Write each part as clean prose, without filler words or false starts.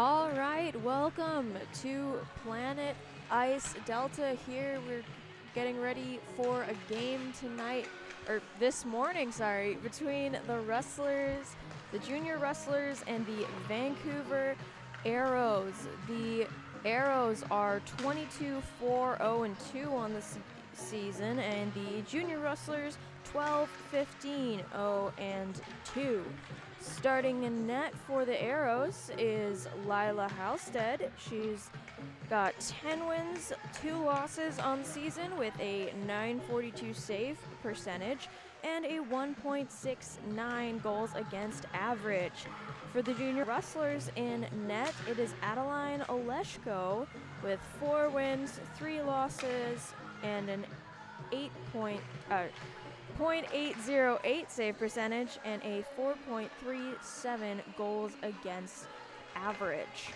All right, welcome to Planet Ice Delta here. We're getting ready for a game tonight, or this morning, sorry, between the Rustlers, the Junior Rustlers, and the Vancouver Aeros. The Aeros are 22-4-0-2 on the season, and the Junior Rustlers 12-15-0-2. Starting in net for the Aeros is Lila Halstead. She's got 10 wins, 2 losses on the season with a .942 save percentage and a 1.69 goals against average. For the Junior Rustlers in net, it is Adeline Oleshko with 4 wins, 3 losses, and an .808 save percentage and a 4.37 goals against average.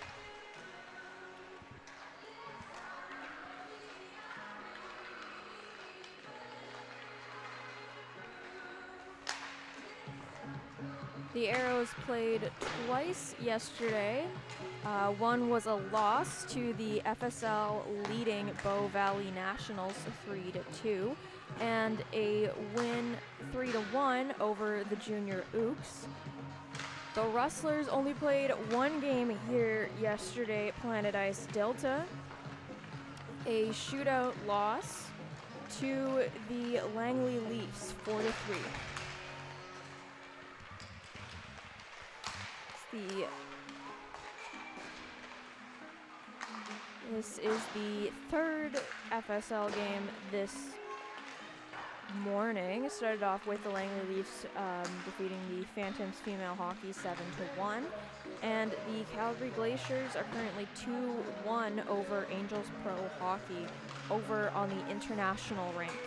The Aeros played twice yesterday. One was a loss to the FSL leading Bow Valley Nationals 3-2, and a win 3-1 over the Junior Ooks. The Rustlers only played one game here yesterday at Planet Ice Delta, a shootout loss to the Langley Leafs 4-3. This is the third FSL game this morning. It started off with the Langley Leafs defeating the Phantoms female hockey 7-1, and the Calgary Glaciers are currently 2-1 over Angels Pro Hockey over on the international rink.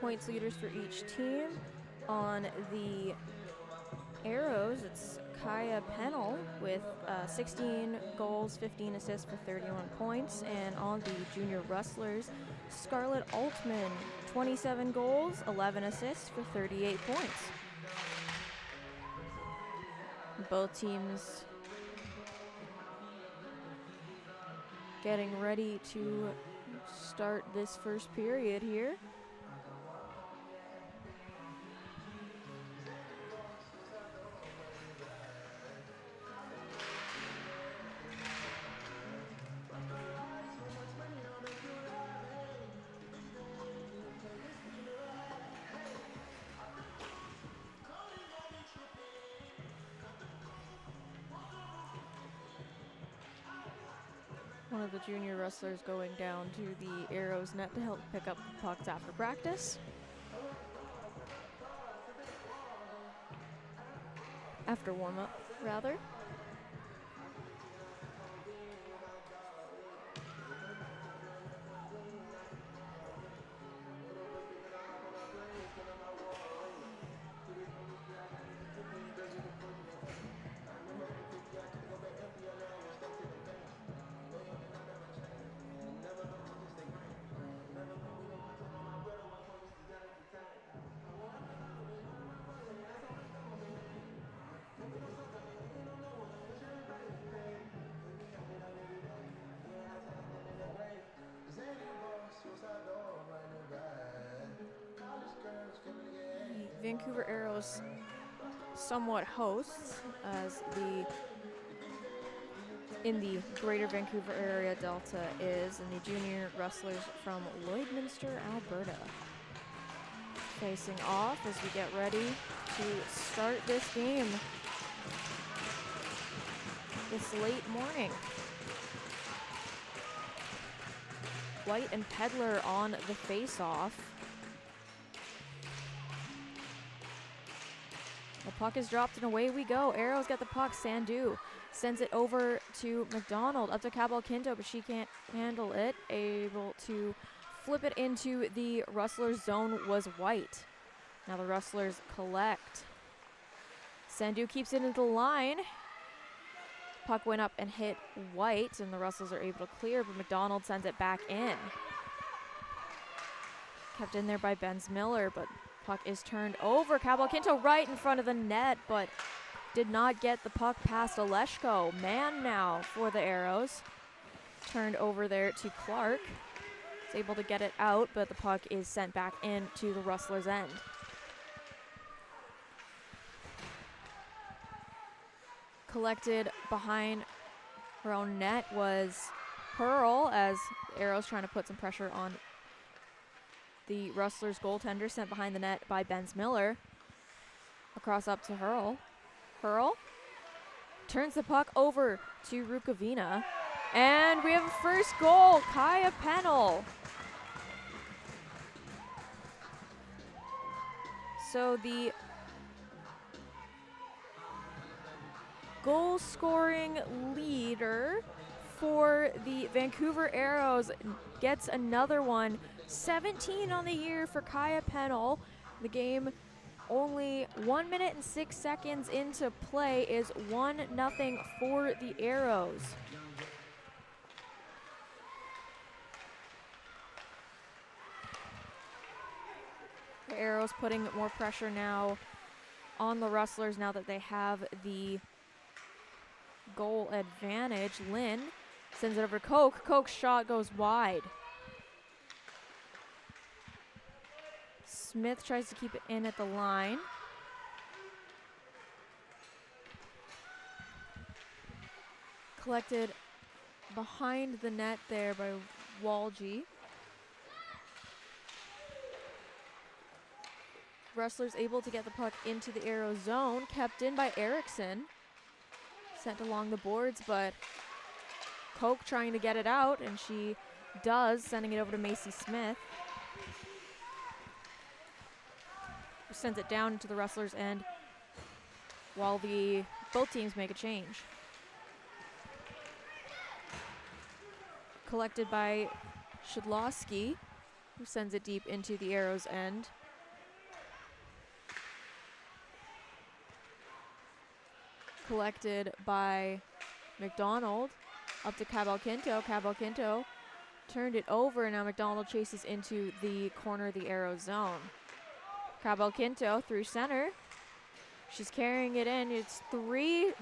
Points leaders for each team. On the Aeros, it's Kaya Pennell with 16 goals, 15 assists for 31 points. And on the Junior Rustlers, Scarlett Altman, 27 goals, 11 assists for 38 points. Both teams getting ready to start this first period here. One of the Junior Rustlers going down to the Aeros net to help pick up the pucks after practice. After warm-up, rather. The Vancouver Aeros somewhat hosts as in the greater Vancouver area Delta is, and the Junior Rustlers from Lloydminster, Alberta. Facing off as we get ready to start this game this late morning. White and Pedler on the face-off. Puck is dropped and away we go. Aeros got the puck. Sandu sends it over to McDonald. Up to Cabalquinto, but she can't handle it. Able to flip it into the Rustlers zone was White. Now the Rustlers collect. Sandu keeps it into the line. Puck went up and hit White, and the Rustlers are able to clear, but McDonald sends it back in. Kept in there by Benz Miller, but puck is turned over. Cabalquinto right in front of the net, but did not get the puck past Oleshko. Man now for the Aeros. Turned over there to Clark. Is able to get it out, but the puck is sent back into the Rustlers' end. Collected behind her own net was Pearl, as the Aeros trying to put some pressure on the Rustlers goaltender, sent behind the net by Benz Miller. Across up to Hurl. Hurl turns the puck over to Rukavina. And we have a first goal, Kaya Pennell. So the goal scoring leader for the Vancouver Aeros gets another one. 17 on the year for Kaya Pennell. The game only 1 minute and 6 seconds into play is 1-0 for the Aeros. The Aeros putting more pressure now on the Rustlers now that they have the goal advantage. Lynn sends it over to Koch. Koch's shot goes wide. Smith tries to keep it in at the line. Collected behind the net there by Walgie. Rustlers able to get the puck into the Aero zone. Kept in by Erickson. Sent along the boards, but Koch trying to get it out, and she does, sending it over to Macy Smith. Sends it down into the Rustlers' end while both teams make a change. Collected by Shedlowski, who sends it deep into the Aeros' end. Collected by McDonald, up to Cabalquinto. Cabalquinto turned it over, and now McDonald chases into the corner of the Aeros zone. Cabalquinto through center. She's carrying it in. It's 3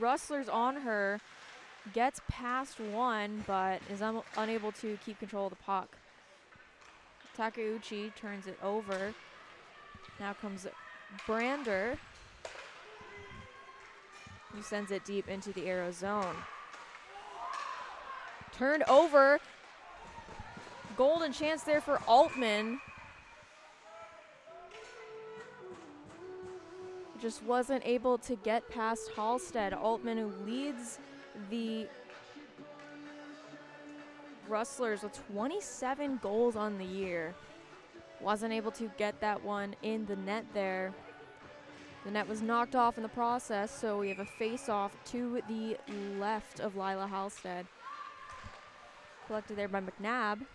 Rustlers on her. Gets past one, but is unable to keep control of the puck. Takeuchi turns it over. Now comes Brander, who sends it deep into the Aero zone. Turned over. Golden chance there for Altman. Just wasn't able to get past Halstead. Altman, who leads the Rustlers with 27 goals on the year, wasn't able to get that one in the net there. The net was knocked off in the process, so we have a face-off to the left of Lila Halstead. Collected there by McNabb.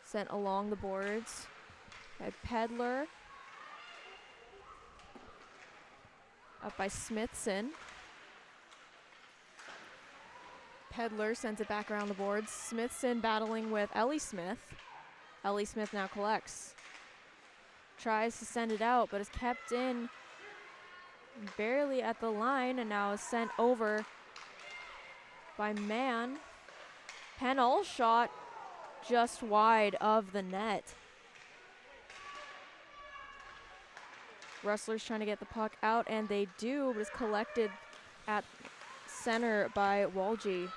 Sent along the boards by Pedler. Up by Smithson. Pedler sends it back around the boards. Smithson battling with Ellie Smith. Ellie Smith now collects. Tries to send it out, but is kept in barely at the line, and now is sent over by Mann. Pennell shot just wide of the net. Rustlers trying to get the puck out, and they do, but is collected at center by Walgie.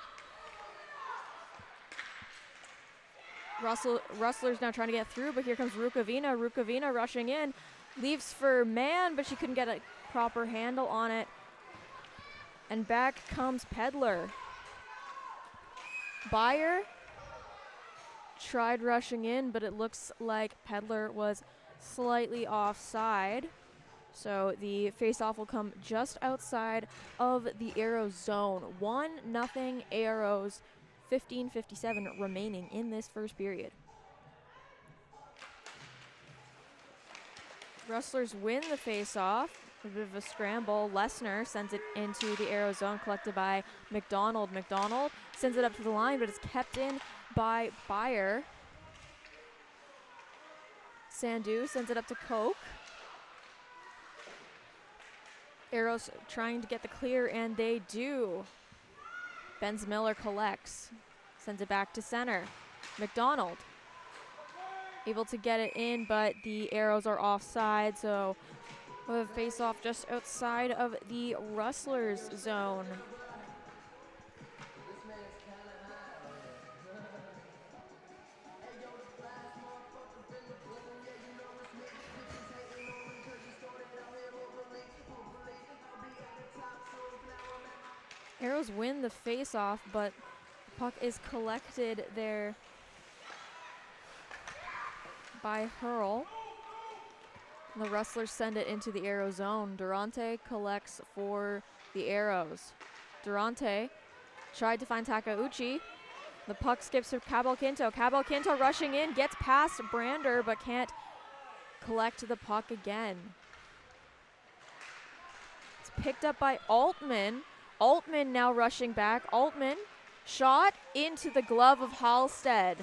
Rustlers now trying to get through, but here comes Rukavina. Rukavina rushing in, leaves for Mann, but she couldn't get a proper handle on it. And back comes Pedler. Beyer tried rushing in, but it looks like Pedler was slightly offside. So the face-off will come just outside of the Aeros zone. 1-0 Aeros, 15:57 remaining in this first period. Rustlers win the face-off. A bit of a scramble. Lesnar sends it into the Aeros zone, collected by McDonald. McDonald sends it up to the line, but it's kept in by Bayer. Sandu sends it up to Koch. Aeros trying to get the clear, and they do. Benz Miller collects, sends it back to center. McDonald able to get it in, but the Aeros are offside, so we'll have a face-off just outside of the Rustlers zone. Aeros win the face-off, but the puck is collected there by Hurl. And the Rustlers send it into the Aeros zone. Durante collects for the Aeros. Durante tried to find Takeuchi. The puck skips to Cabalquinto. Cabalquinto rushing in, gets past Brander, but can't collect the puck again. It's picked up by Altman. Altman now rushing back. Altman shot into the glove of Halstead.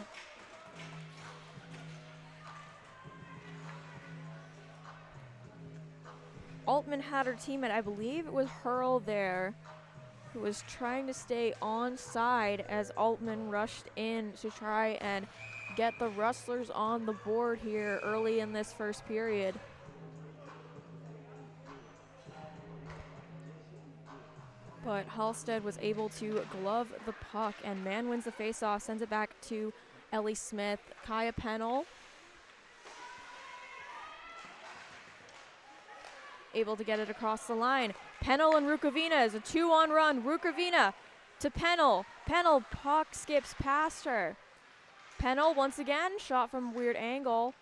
Altman had her teammate, I believe it was Hurl there, who was trying to stay onside as Altman rushed in to try and get the Rustlers on the board here early in this first period. But Halstead was able to glove the puck, and man wins the faceoff, sends it back to Ellie Smith. Kaya Pennell able to get it across the line. Pennell and Rukavina is a 2-on run. Rukavina to Pennell. Pennell puck skips past her. Pennell once again, shot from a weird angle.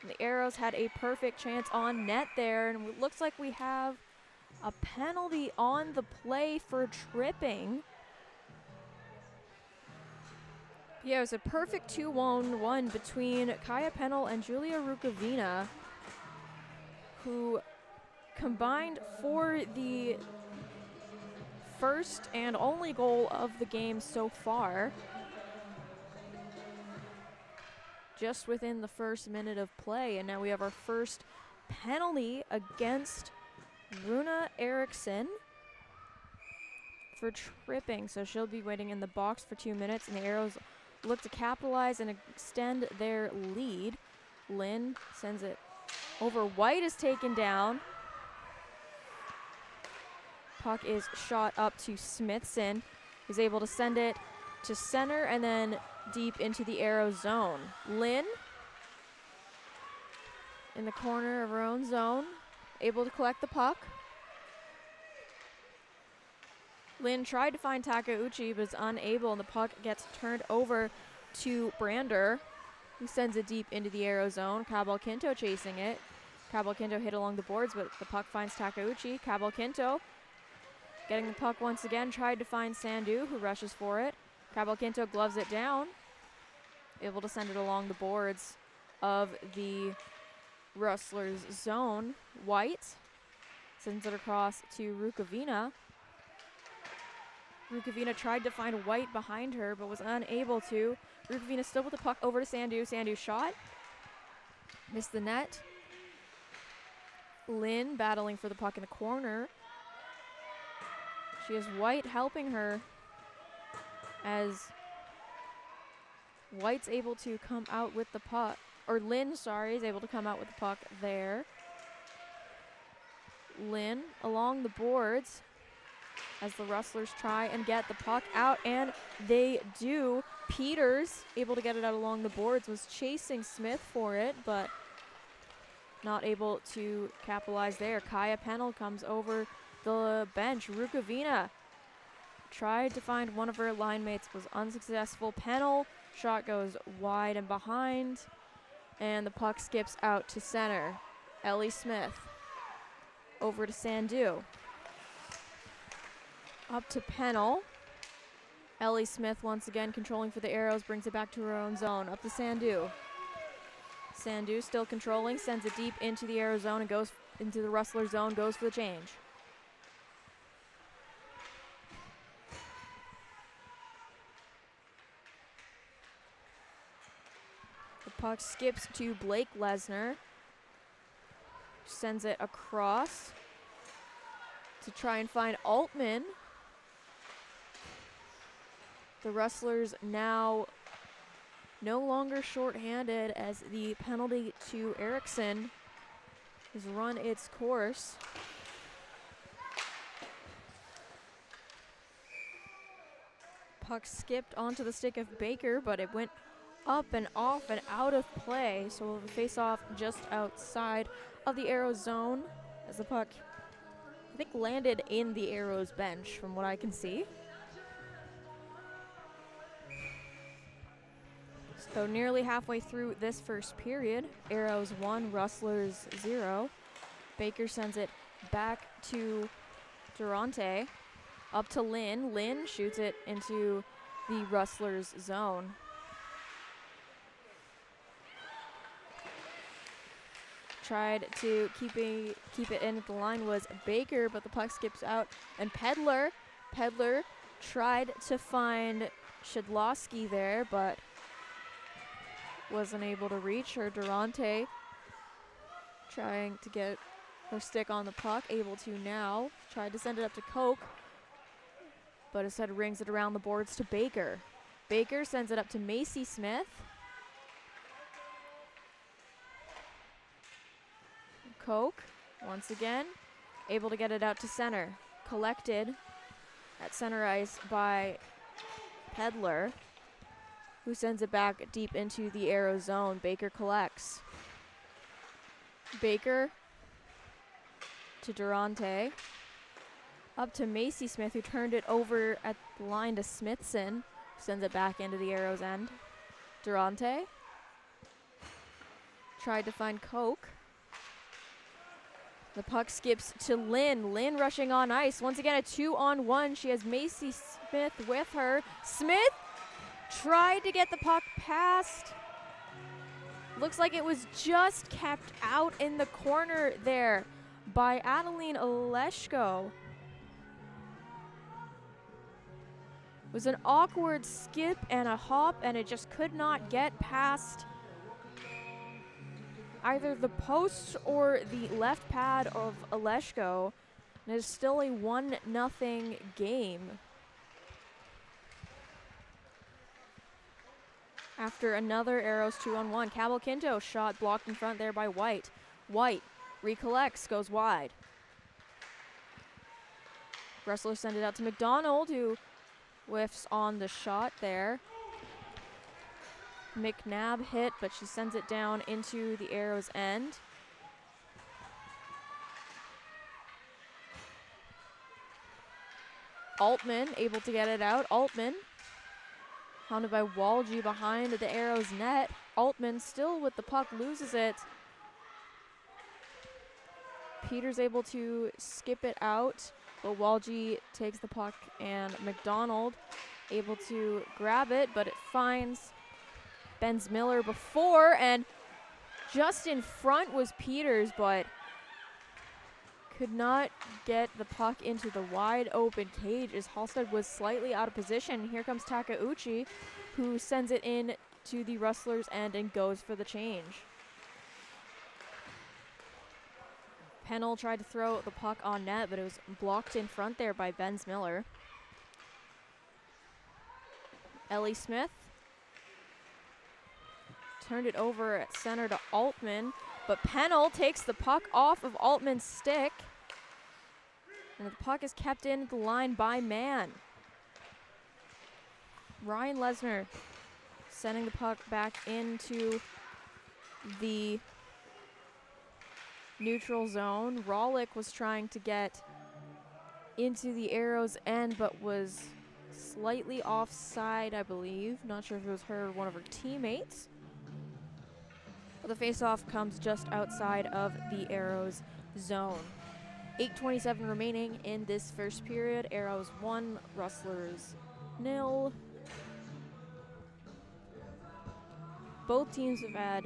The Aeros had a perfect chance on net there, and it looks like we have a penalty on the play for tripping. Yeah, it was a perfect 2-on-1 between Kaya Pennell and Julia Rukavina, who combined for the first and only goal of the game so far. Just within the first minute of play, and now we have our first penalty against Runa Eriksson for tripping. So she'll be waiting in the box for 2 minutes, and the Aeros look to capitalize and extend their lead. Lynn sends it over. White is taken down. Puck is shot up to Smithson, who's able to send it to center and then deep into the Aeros zone. Lynn in the corner of her own zone, able to collect the puck. Lynn tried to find Takeuchi, but is unable, and the puck gets turned over to Brander, who sends it deep into the Aeros zone. Cabalquinto chasing it. Cabalquinto hit along the boards, but the puck finds Takeuchi. Cabalquinto getting the puck once again, tried to find Sandu, who rushes for it. Cabalquinto gloves it down, able to send it along the boards of the Rustlers zone. White sends it across to Rukavina. Rukavina tried to find White behind her, but was unable to. Rukavina still with the puck over to Sandu. Sandu shot, missed the net. Lynn battling for the puck in the corner. She has White helping her, as White's able to come out with the puck, or Lynn, sorry, is able to come out with the puck there. Lynn along the boards as the Rustlers try and get the puck out, and they do. Peters able to get it out along the boards, was chasing Smith for it, but not able to capitalize there. Kaya Pennell comes over the bench. Rukavina tried to find one of her line mates, was unsuccessful. Pennell shot goes wide and behind, And the puck skips out to center. Ellie Smith over to Sandu. Up to Pennell. Ellie Smith once again controlling for the Aeros, brings it back to her own zone. Up to Sandu. Sandu still controlling, sends it deep into the Aeros zone and goes into the Rustler zone, goes for the change. The puck skips to Blake Lesnar. Sends it across to try and find Altman. The Rustlers now no longer shorthanded as the penalty to Erickson has run its course. Puck skipped onto the stick of Baker, but it went up and off and out of play. So we'll face off just outside of the Aeros zone as the puck, I think, landed in the Aeros bench from what I can see. So nearly halfway through this first period, Aeros 1, Rustlers 0. Baker sends it back to Durante, up to Lynn. Lynn shoots it into the Rustlers zone. Tried to keep it in at the line was Baker, but the puck skips out. And Pedler tried to find Shedlowski there, but wasn't able to reach her. Durante trying to get her stick on the puck, able to now. Tried to send it up to Koch, but instead rings it around the boards to Baker. Baker sends it up to Macy Smith. Koch, once again, able to get it out to center. Collected at center ice by Pedler, who sends it back deep into the Aeros zone. Baker collects. Baker to Durante. Up to Macy Smith, who turned it over at the line to Smithson. Sends it back into the Aeros end. Durante tried to find Koch. The puck skips to Lynn. Lynn rushing on ice. Once again, a 2-on-1. She has Macy Smith with her. Smith tried to get the puck past. Looks like it was just kept out in the corner there by Adeline Oleshko. It was an awkward skip and a hop, and it just could not get past either the post or the left pad of Oleshko. And it's still a 1-0 game. After another Aeros 2-on-1. Cavalcanto shot blocked in front there by White. White recollects, goes wide. Rustlers send it out to McDonald, who whiffs on the shot there. McNabb hit, but she sends it down into the Aeros end. Altman able to get it out. Altman hounded by Walgie behind the Aeros net. Altman still with the puck, loses it. Peters able to skip it out, but Walgie takes the puck, and McDonald able to grab it, but it finds Benz Miller before, and just in front was Peters, but could not get the puck into the wide open cage as Halstead was slightly out of position. Here comes Takeuchi, who sends it in to the Rustlers end and goes for the change. Pennell tried to throw the puck on net, but it was blocked in front there by Benz Miller. Ellie Smith turned it over at center to Altman, but Pennell takes the puck off of Altman's stick, and the puck is kept in the line by Mann. Ryan Lesnar sending the puck back into the neutral zone. Rawlick was trying to get into the Aeros end, but was slightly offside, I believe. Not sure if it was her or one of her teammates. The face-off comes just outside of the Aeros zone. 8:27 remaining in this first period. Aeros 1, Rustlers 0. Both teams have had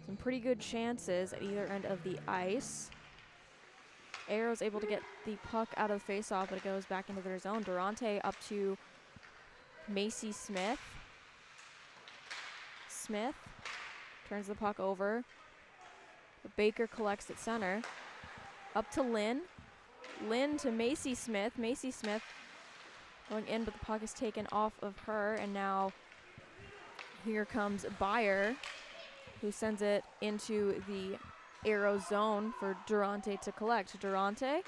some pretty good chances at either end of the ice. Aeros able to get the puck out of the face-off, but it goes back into their zone. Durante up to Macy Smith. Smith turns the puck over. Baker collects at center. Up to Lynn. Lynn to Macy Smith. Macy Smith going in, but the puck is taken off of her, and now here comes Byer, who sends it into the Aeros zone for Durante to collect. Durante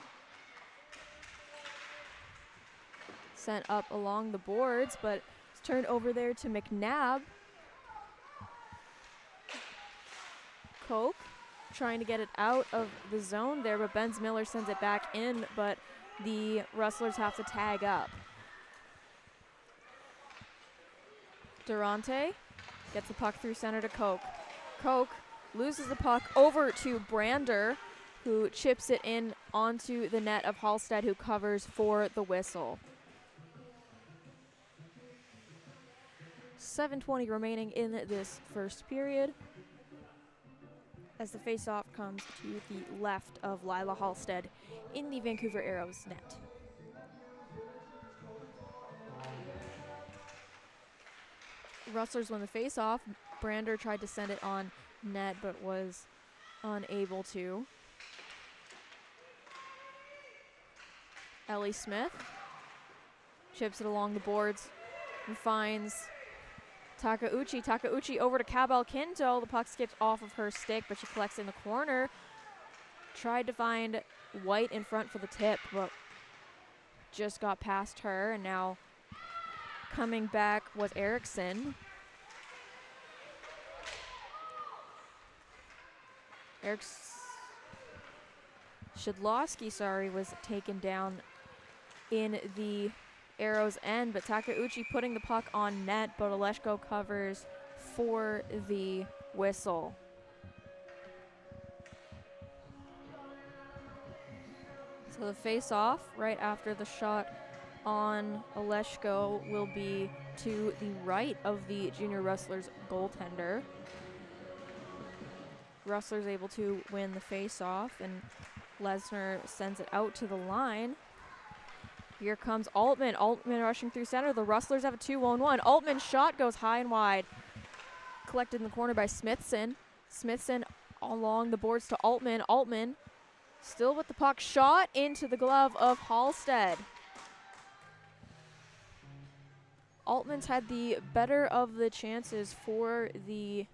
sent up along the boards, but it's turned over there to McNabb. Koch trying to get it out of the zone there, but Benz Miller sends it back in, but the Rustlers have to tag up. Durante gets the puck through center to Koch. Koch loses the puck over to Brander, who chips it in onto the net of Halstead, who covers for the whistle. 7:20 remaining in this first period, as the face-off comes to the left of Lila Halstead in the Vancouver Aeros net. Rustlers won the face-off. Brander tried to send it on net, but was unable to. Ellie Smith chips it along the boards and finds Takauchi. Takauchi over to Cabell Quinto. The puck skips off of her stick, but she collects in the corner. Tried to find White in front for the tip, but just got past her, and now coming back was Erickson. Shedlowski, was taken down in the Aeros end, but Takauchi putting the puck on net, but Oleshko covers for the whistle. So the face-off right after the shot on Oleshko will be to the right of the Junior Rustlers goaltender. Rustlers able to win the face-off, and Lesnar sends it out to the line. Here comes Altman. Altman rushing through center. The Rustlers have a 2-on-1. Altman's shot goes high and wide. Collected in the corner by Smithson. Smithson along the boards to Altman. Altman still with the puck. Shot into the glove of Halstead. Altman's had the better of the chances for the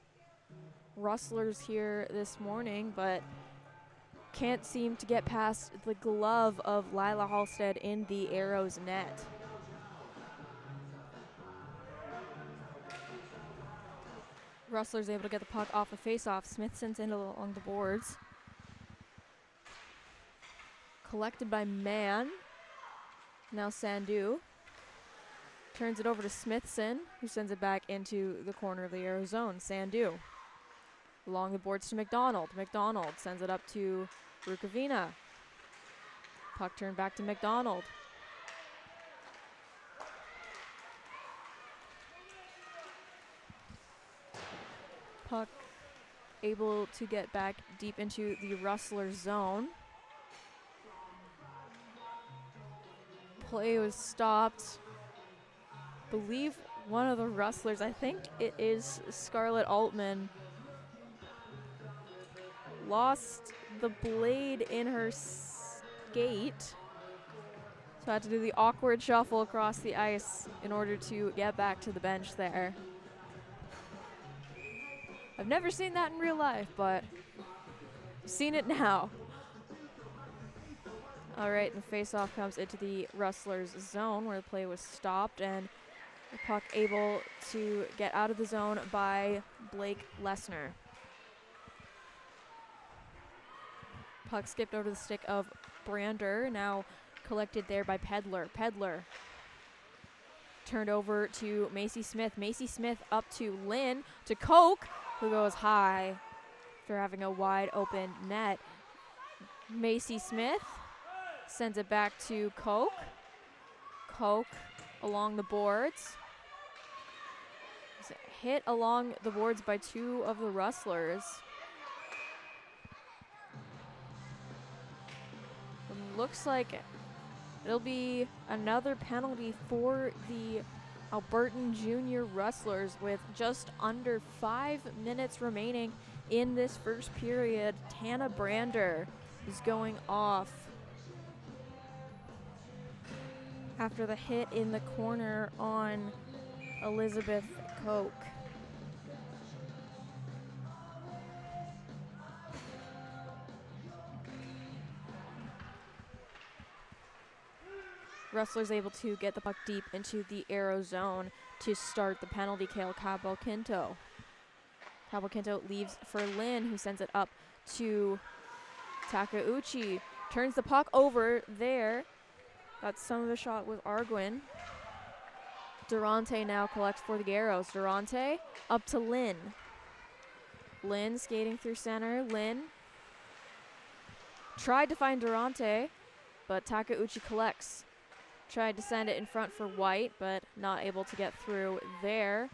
Rustlers here this morning, but can't seem to get past the glove of Lila Halstead in the Aeros net. Rustlers able to get the puck off the face-off. Smith sends it along the boards. Collected by Mann. Now Sandu turns it over to Smithson, who sends it back into the corner of the Aeros zone. Sandu along the boards to McDonald. McDonald sends it up to Rukavina. Puck turned back to McDonald. Puck able to get back deep into the Rustler zone. Play was stopped. Believe one of the Rustlers, I think it is Scarlett Altman, lost the blade in her skate, so I had to do the awkward shuffle across the ice in order to get back to the bench there. I've never seen that in real life, but I've seen it now. All right, and the face-off comes into the Rustlers zone where the play was stopped, and the puck able to get out of the zone by Blake Lesnar. Puck skipped over the stick of Brander, now collected there by Pedler. Pedler turned over to Macy Smith. Macy Smith up to Lynn, to Koch, who goes high after having a wide open net. Macy Smith sends it back to Koch. Koch along the boards. Hit along the boards by two of the Rustlers. Looks like it'll be another penalty for the Albertan Junior Rustlers with just under 5 minutes remaining in this first period. Tana Brander is going off after the hit in the corner on Elizabeth Koch. Rustlers able to get the puck deep into the Aeros zone to start the penalty kill. Cabalquinto. Cabalquinto leaves for Lynn, who sends it up to Takeuchi. Turns the puck over there. Got some of the shot with Arguin. Durante now collects for the Aeros. Durante up to Lynn. Lynn skating through center. Lynn tried to find Durante, but Takeuchi collects. Tried to send it in front for White, but not able to get through there.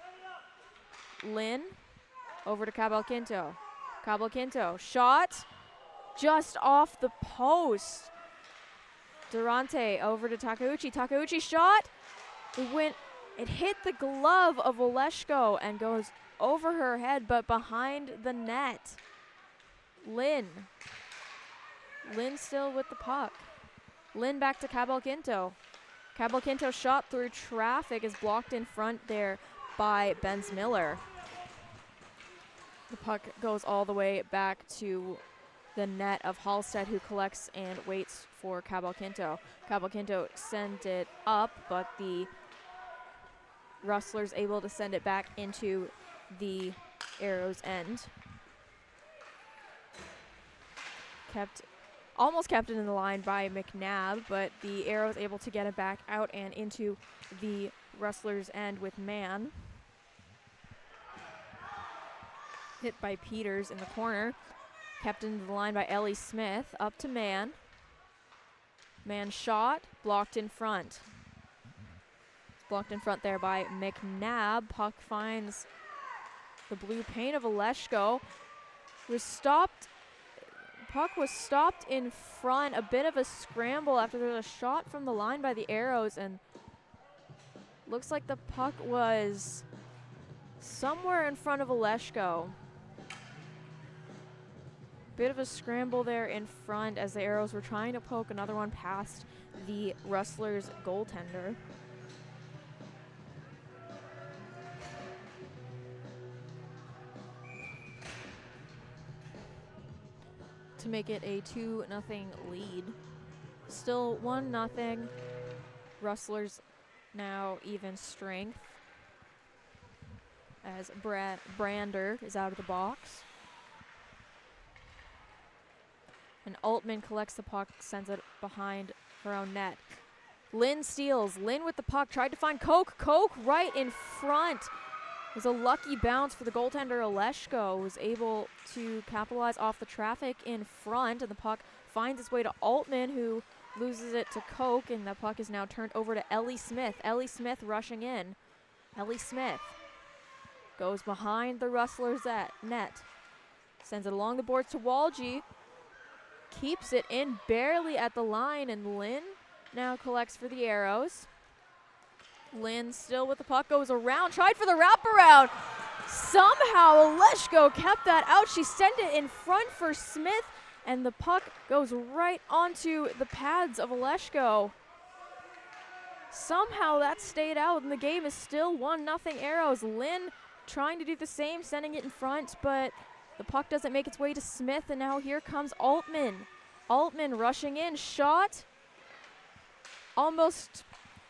Lynn over to Cabalquinto. Cabalquinto shot just off the post. Durante over to Takeuchi. Takeuchi shot. It hit the glove of Oleshko and goes over her head, but behind the net. Lynn still with the puck. Lynn back to Cabalquinto. Cabalquinto's shot through traffic is blocked in front there by Benz Miller. The puck goes all the way back to the net of Halstead, who collects and waits for Cabalquinto. Cabalquinto sent it up, but the Rustlers able to send it back into the Aeros end. Almost kept it in the line by McNabb, but the Aeros able to get it back out and into the Rustlers end with Mann. Hit by Peters in the corner. Kept into the line by Ellie Smith. Up to Mann. Mann shot, blocked in front. Blocked in front there by McNabb. Puck finds the blue paint of Oleshko. Puck was stopped in front. A bit of a scramble after there was a shot from the line by the Aeros, and looks like the puck was somewhere in front of Oleshko. Bit of a scramble there in front as the Aeros were trying to poke another one past the Rustlers goaltender. To make it a 2-0 lead. Still 1-0. Rustlers now even strength as Brander is out of the box. And Altman collects the puck, sends it behind her own net. Lynn steals. Lynn with the puck, tried to find Koch. Koch right in front. It was a lucky bounce for the goaltender Oleshko, who's able to capitalize off the traffic in front, and the puck finds its way to Altman, who loses it to Koch, and the puck is now turned over to Ellie Smith. Ellie Smith rushing in. Ellie Smith goes behind the Rustlers net. Sends it along the boards to Walgie. Keeps it in barely at the line, and Lynn now collects for the Aeros. Lynn still with the puck, goes around, tried for the wraparound. Somehow Oleshko kept that out. She sent it in front for Smith, and the puck goes right onto the pads of Oleshko. Somehow that stayed out, and the game is still 1-0 Aeros. Lynn trying to do the same, sending it in front, but the puck doesn't make its way to Smith, and now here comes Altman. Altman rushing in, shot. Almost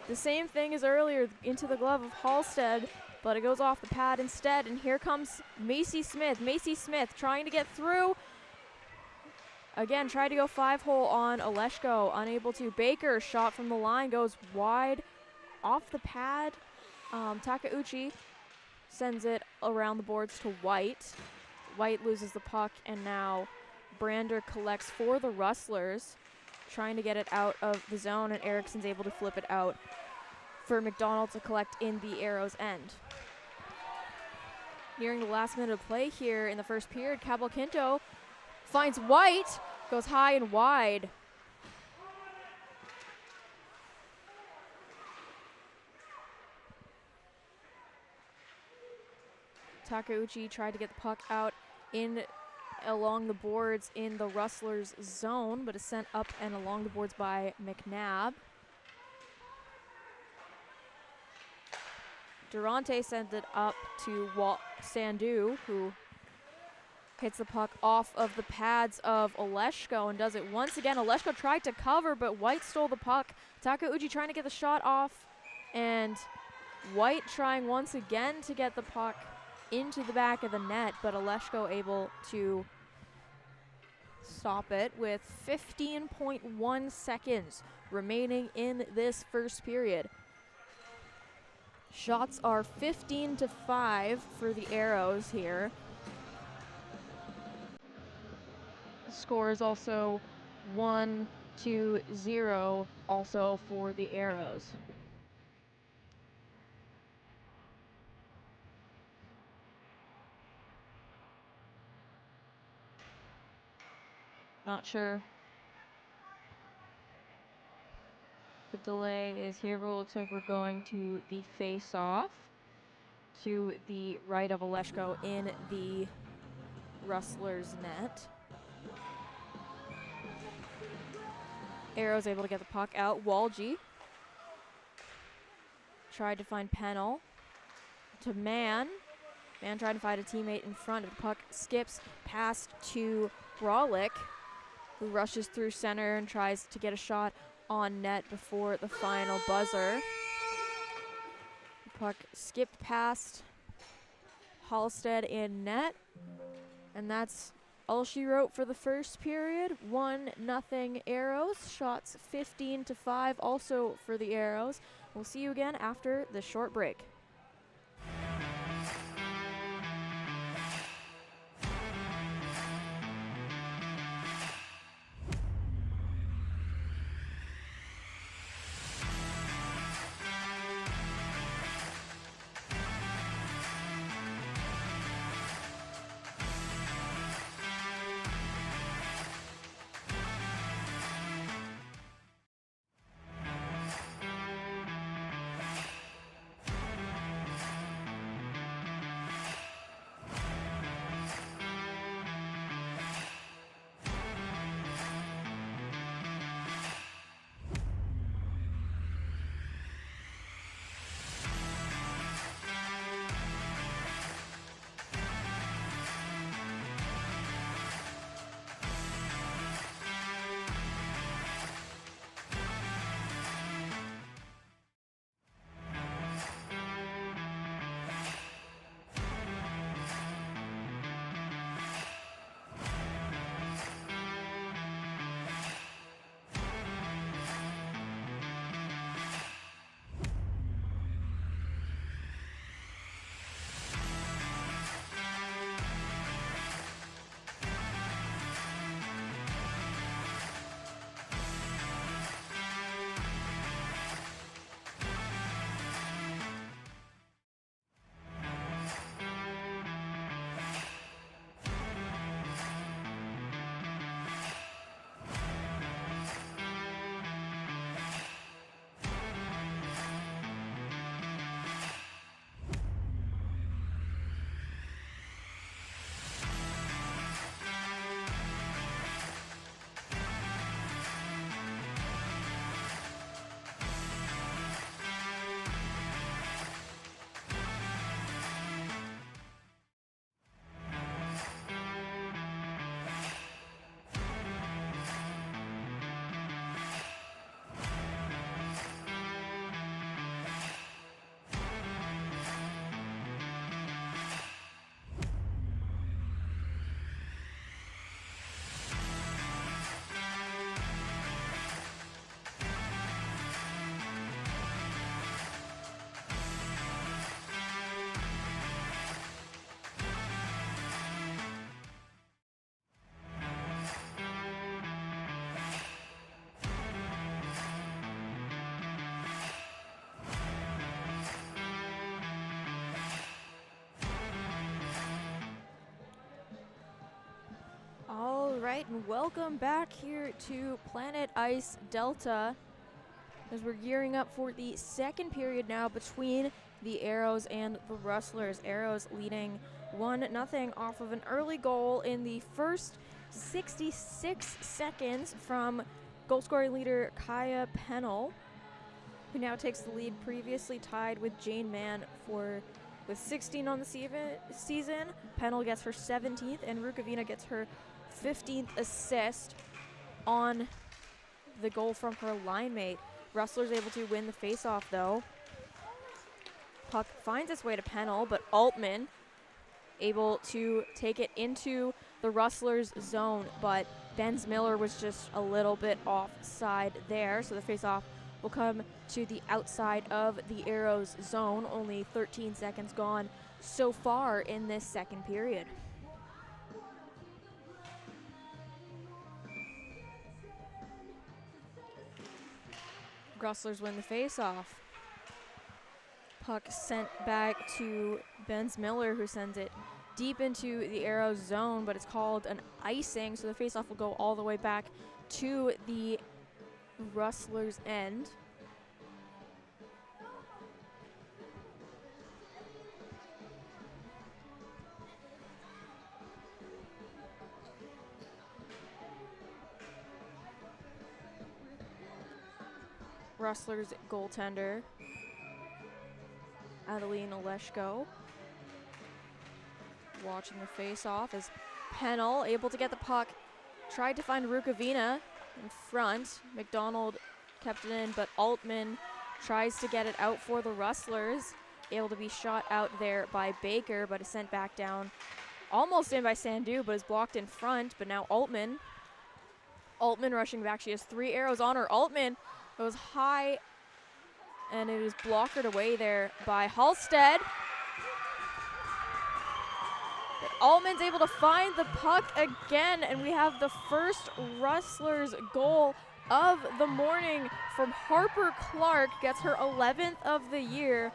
the same thing as earlier, into the glove of Halstead, but it goes off the pad instead, and here comes Macy Smith. Macy Smith trying to get through. Again, tried to go 5-hole on Oleshko, unable to. Baker, shot from the line, goes wide off the pad. Takeuchi sends it around the boards to White. White loses the puck, and now Brander collects for the Rustlers, trying to get it out of the zone, and Ericsson's able to flip it out for McDonald to collect in the Aeros end. Nearing the last minute of play here in the first period, Cavalcanto finds White, goes high and wide. Takeuchi tried to get the puck out in along the boards in the Rustlers zone, but is sent up and along the boards by McNabb. Durante sends it up to Sandu, who hits the puck off of the pads of Oleshko and does it once again. Oleshko tried to cover, but White stole the puck. Takeuchi trying to get the shot off, and White trying once again to get the puck into the back of the net, but Oleshko able to stop it with 15.1 seconds remaining in this first period. Shots are 15-5 for the Aeros here. The score is also 1-0 also for the Aeros. Not sure. The delay is here, but it looks like we're going to the face-off to the right of Oleshko in the Rustlers net. Aeros able to get the puck out. Walgie tried to find Pennell to Man. Man tried to find a teammate in front. The puck skips past to Brolick, who rushes through center and tries to get a shot on net before the final buzzer. The puck skipped past Halstead in net, and that's all she wrote for the first period. 1-0 Aeros. Shots 15-5 also for the Aeros. We'll see you again after this short break. right, and welcome back here to Planet Ice Delta as we're gearing up for the second period now between the Aeros and the Rustlers. Aeros leading 1-0 off of an early goal in the first 66 seconds from goal scoring leader Kaya Pennell, who now takes the lead, previously tied with Jane Mann with 16 on the season. Pennell gets her 17th, and Rukavina gets her 15th assist on the goal from her line mate. Rustlers able to win the faceoff though. Puck finds its way to Pennell, but Altman able to take it into the Rustlers zone, but Benz Miller was just a little bit offside there, so the faceoff will come to the outside of the Aeros zone. Only 13 seconds gone so far in this second period. Rustlers win the faceoff. Puck sent back to Benz Miller, who sends it deep into the Aeros zone, but it's called an icing, so the faceoff will go all the way back to the Rustlers' end. Rustlers goaltender Adeline Oleshko watching the face-off as Pennell able to get the puck, tried to find Rukavina in front. McDonald kept it in, but Altman tries to get it out for the Rustlers. Able to be shot out there by Baker, but is sent back down. Almost in by Sandu, but is blocked in front. But now Altman rushing back. She has 3 arrows on her. Altman goes high, and it is blockered away there by Halstead. But Altman's able to find the puck again, and we have the first Rustlers goal of the morning from Harper Clark. Gets her 11th of the year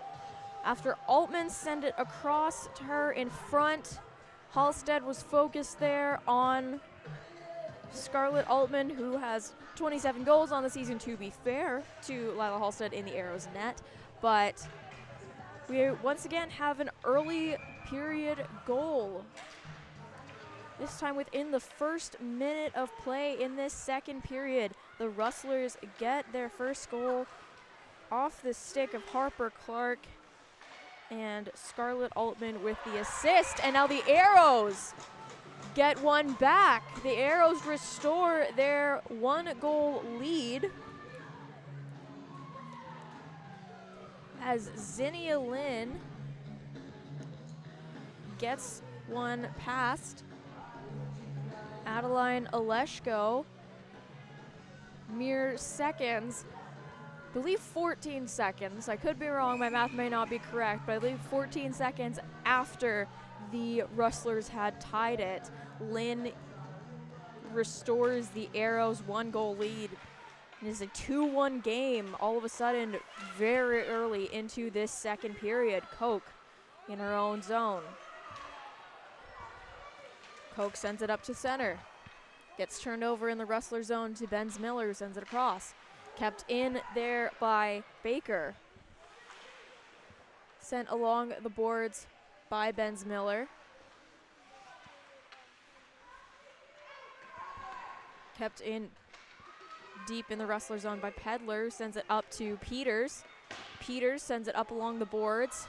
after Altman sent it across to her in front. Halstead was focused there on Scarlett Altman, who has 27 goals on the season, to be fair to Lila Halstead in the Aeros net. But we once again have an early period goal. This time within the first minute of play in this second period. The Rustlers get their first goal off the stick of Harper Clark, and Scarlett Altman with the assist. And now the Aeros get one back. The Aeros restore their 1-goal lead as Zinnia Lynn gets one past Adeline Oleshko. Mere seconds, I believe 14 seconds, I could be wrong, my math may not be correct, but I believe 14 seconds after the Rustlers had tied it, Lynn restores the Aeros 1-goal lead. It is a 2-1 game all of a sudden very early into this second period. Koch in her own zone. Koch sends it up to center. Gets turned over in the Rustler zone to Benz Miller, who sends it across. Kept in there by Baker. Sent along the boards by Benz Miller. Kept in deep in the Rustler zone by Pedler, sends it up to Peters. Peters sends it up along the boards.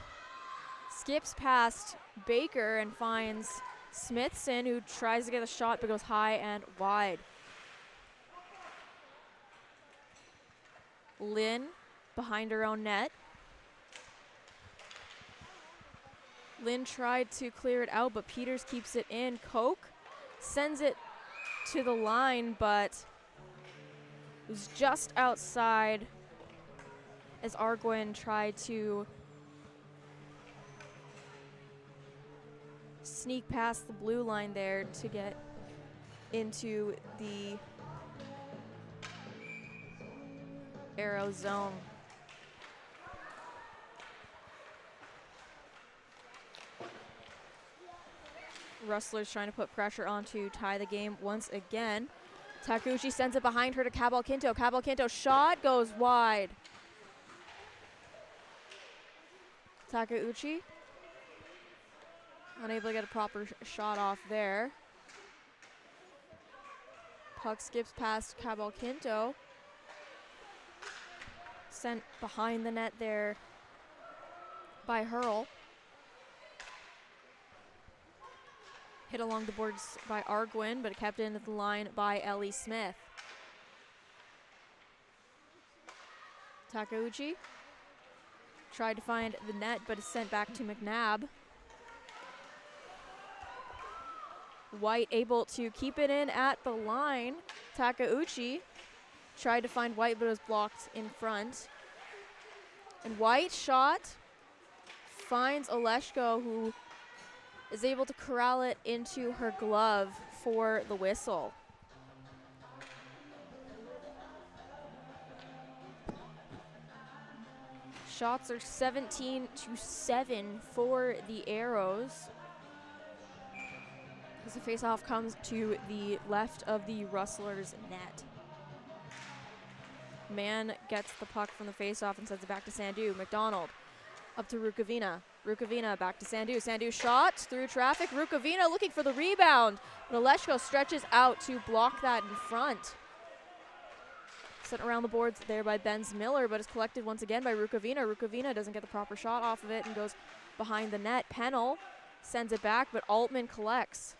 Skips past Baker and finds Smithson, who tries to get a shot but goes high and wide. Lynn behind her own net. Lynn tried to clear it out, but Peters keeps it in. Koch sends it to the line, but it was just outside as Arguin tried to sneak past the blue line there to get into the Aeros zone. Rustlers trying to put pressure on to tie the game once again. Takeuchi sends it behind her to Cabalquinto. Cabalquinto shot goes wide. Takeuchi unable to get a proper shot off there. Puck skips past Cabalquinto. Sent behind the net there by Hurl. Hit along the boards by Arguin, but kept in at the line by Ellie Smith. Takeuchi tried to find the net, but is sent back to McNabb. White able to keep it in at the line. Takeuchi tried to find White, but was blocked in front. And White shot finds Oleshko, who is able to corral it into her glove for the whistle. Shots are 17-7 for the Aeros. As the faceoff comes to the left of the Rustlers net. Mann gets the puck from the faceoff and sends it back to Sandu. McDonald up to Rukavina. Rukavina back to Sandu. Sandu shot through traffic. Rukavina looking for the rebound. But Oleshko stretches out to block that in front. Sent around the boards there by Benz Miller, but is collected once again by Rukavina. Rukavina doesn't get the proper shot off of it and goes behind the net. Pennell sends it back, but Altman collects.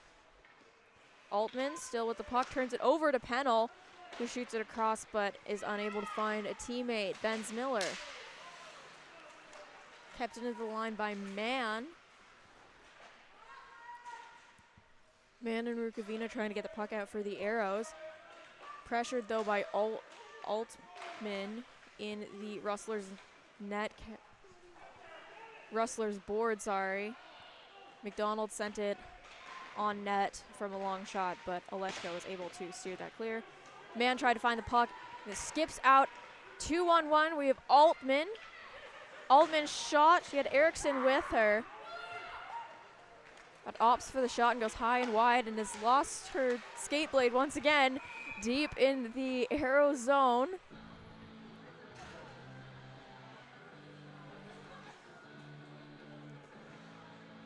Altman still with the puck, turns it over to Pennell, who shoots it across but is unable to find a teammate. Benz Miller kept into the line by Mann. Mann and Rukavina trying to get the puck out for the Aeros. Pressured though by Altman in the Rustlers net. Rustlers board, sorry. McDonald sent it on net from a long shot, but Oleshko was able to steer that clear. Mann tried to find the puck. It skips out 2-on-1. We have Altman. Altman shot. She had Erickson with her. But opts for the shot and goes high and wide and has lost her skate blade once again deep in the Aero zone.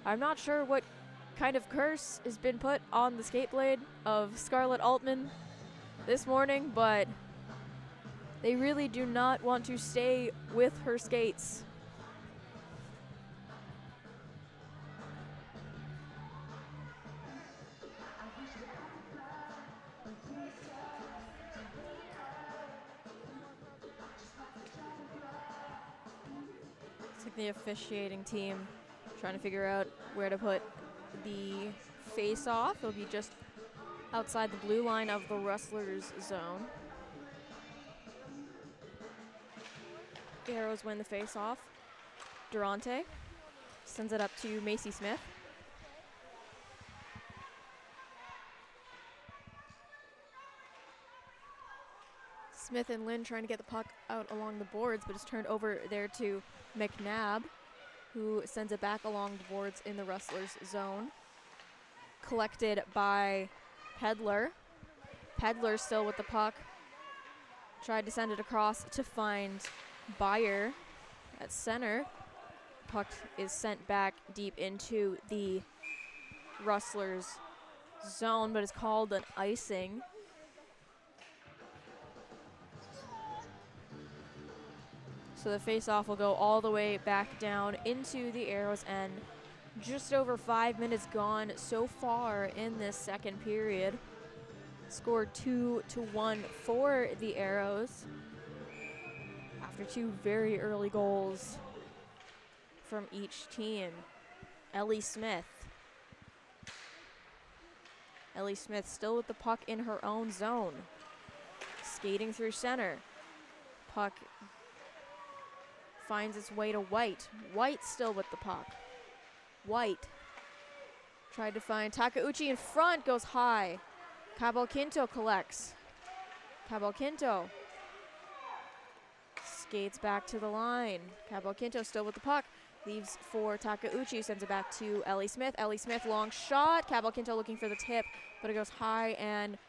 I'm not sure what kind of curse has been put on the skate blade of Scarlett Altman this morning, but they really do not want to stay with her skates. It's like the officiating team trying to figure out where to put the face-off. It'll be just outside the blue line of the Rustlers zone. The Aeros win the face-off. Durante sends it up to Macy Smith. Smith and Lynn trying to get the puck out along the boards, but it's turned over there to McNabb, who sends it back along the boards in the Rustlers zone. Collected by Pedler. Pedler still with the puck. Tried to send it across to find Byer at center. Puck is sent back deep into the Rustlers zone, but is called an icing. So the face-off will go all the way back down into the Aeros end. Just over 5 minutes gone so far in this second period. Scored 2-1 for the Aeros after two very early goals from each team. Ellie Smith. Ellie Smith still with the puck in her own zone. Skating through center. Puck finds its way to White. White still with the puck. White tried to find Takeuchi in front, goes high. Cabalquinto collects. Cabalquinto skates back to the line. Cabo Quinto still with the puck. Leaves for Takeuchi, sends it back to Ellie Smith. Ellie Smith, long shot. Cabo Quinto looking for the tip, but it goes high, and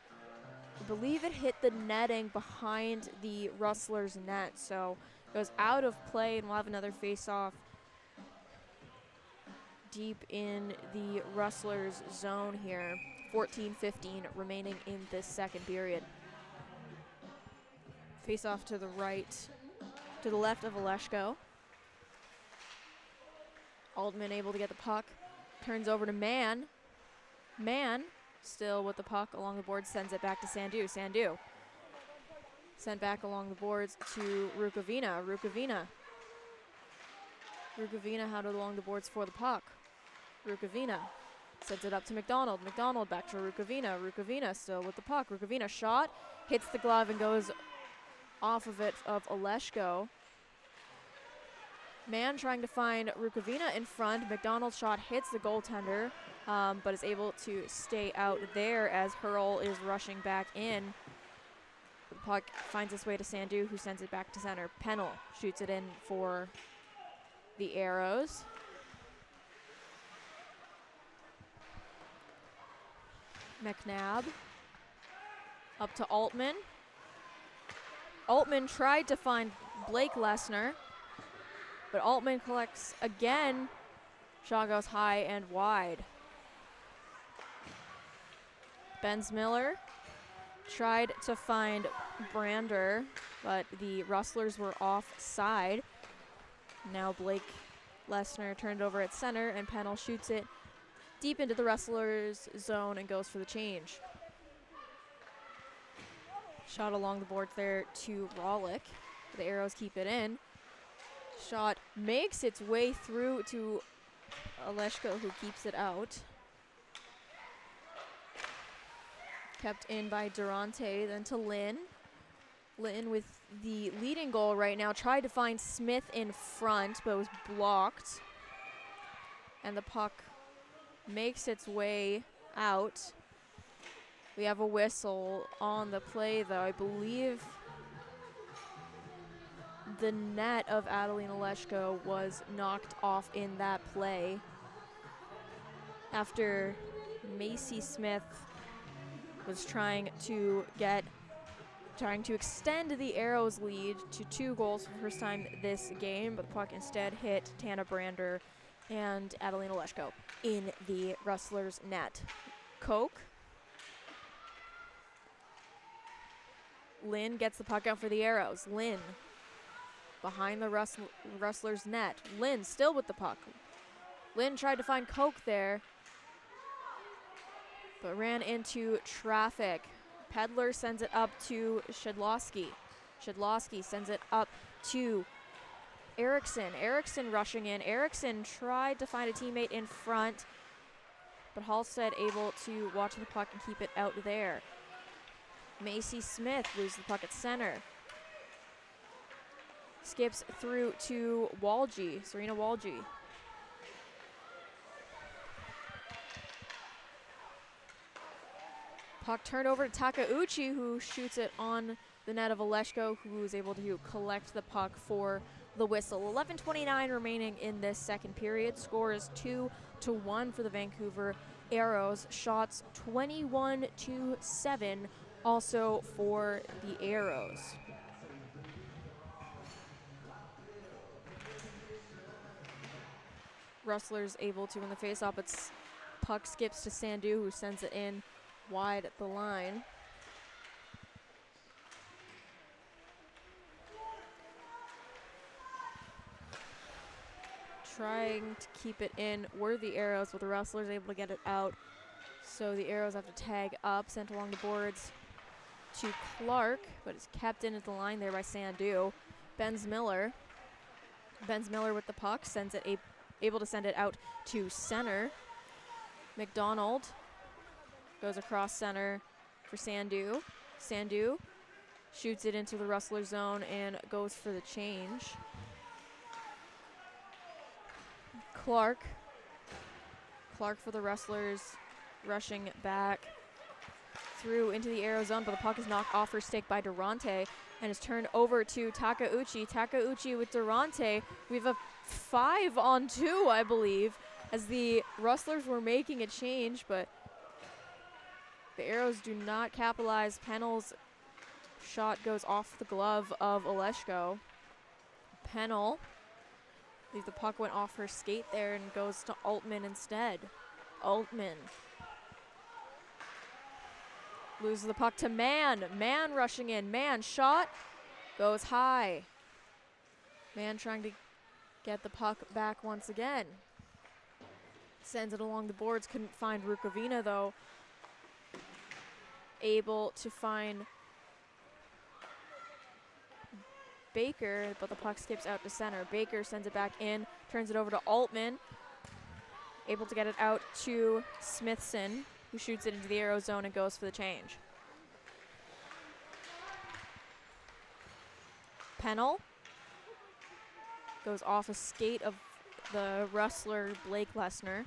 I believe it hit the netting behind the Rustlers net. So it goes out of play, and we'll have another face-off deep in the Rustlers zone here. 14:15 remaining in this second period. Face-off to the left of Oleshko. Altman able to get the puck. Turns over to Mann. Mann still with the puck along the boards, sends it back to Sandu. Sandu sent back along the boards to Rukavina. Rukavina had it along the boards for the puck. Rukavina sends it up to McDonald. McDonald back to Rukavina. Rukavina still with the puck. Rukavina shot, hits the glove and goes off of it of Oleshko. Mann trying to find Rukavina in front. McDonald's shot hits the goaltender, but is able to stay out there as Hurl is rushing back in. The puck finds its way to Sandu, who sends it back to center. Pennell shoots it in for the Aeros. McNabb up to Altman. Altman tried to find Blake Lesnar, but Altman collects again. Shot goes high and wide. Benz Miller tried to find Brander, but the Rustlers were offside. Now Blake Lesnar turned over at center, and Pennell shoots it deep into the Rustlers zone and goes for the change. Shot along the boards there to Rawlick. The Aeros keep it in. Shot makes its way through to Oleshko, who keeps it out. Kept in by Durante, then to Lynn. Lynn with the leading goal right now. Tried to find Smith in front, but was blocked. And the puck makes its way out. We have a whistle on the play, though. I believe the net of Adeline Oleshko was knocked off in that play after Macy Smith was trying to extend the Aeros lead to 2 goals for the first time this game, but the puck instead hit Tana Brander and Adeline Oleshko in the Rustlers net. Koch. Lynn gets the puck out for the Aeros. Lynn behind the Rustlers net. Lynn still with the puck. Lynn tried to find Koch there, but ran into traffic. Pedler sends it up to Shedlowski. Shedlowski sends it up to Erickson. Erickson rushing in. Erickson tried to find a teammate in front, but Halstead able to watch the puck and keep it out there. Macy Smith loses the puck at center. Skips through to Walgie, Serena Walgie. Puck turned over to Takeuchi, who shoots it on the net of Oleshko, who is able to collect the puck for the whistle. 11:29 remaining in this second period. Score is 2-1 for the Vancouver Aeros. Shots 21-7 also for the Aeros. Rustlers able to win the faceoff, but puck skips to Sandu, who sends it in wide at the line. Trying to keep it in were the Aeros, but the Rustlers able to get it out. So the Aeros have to tag up, sent along the boards to Clark, but it's kept in at the line there by Sandu. Benz Miller with the puck, able to send it out to center. McDonald goes across center for Sandu. Sandu shoots it into the Rustler zone and goes for the change. Clark for the Rustlers, rushing back through into the Aero zone, but the puck is knocked off her stick by Durante. And it's turned over to Takeuchi. Takeuchi with Durante. We have a 5-on-2, I believe, as the Rustlers were making a change, but the Aeros do not capitalize. Pennell's shot goes off the glove of Oleshko. Pennell, I believe the puck went off her skate there and goes to Altman instead. Altman loses the puck to Mann. Mann rushing in. Mann shot goes high. Mann trying to get the puck back once again. Sends it along the boards. Couldn't find Rukavina though. Able to find Baker, but the puck skips out to center. Baker sends it back in, turns it over to Altman. Able to get it out to Smithson, who shoots it into the Aero zone and goes for the change. Pennell goes off a skate of the Rustler, Blake Lesnar.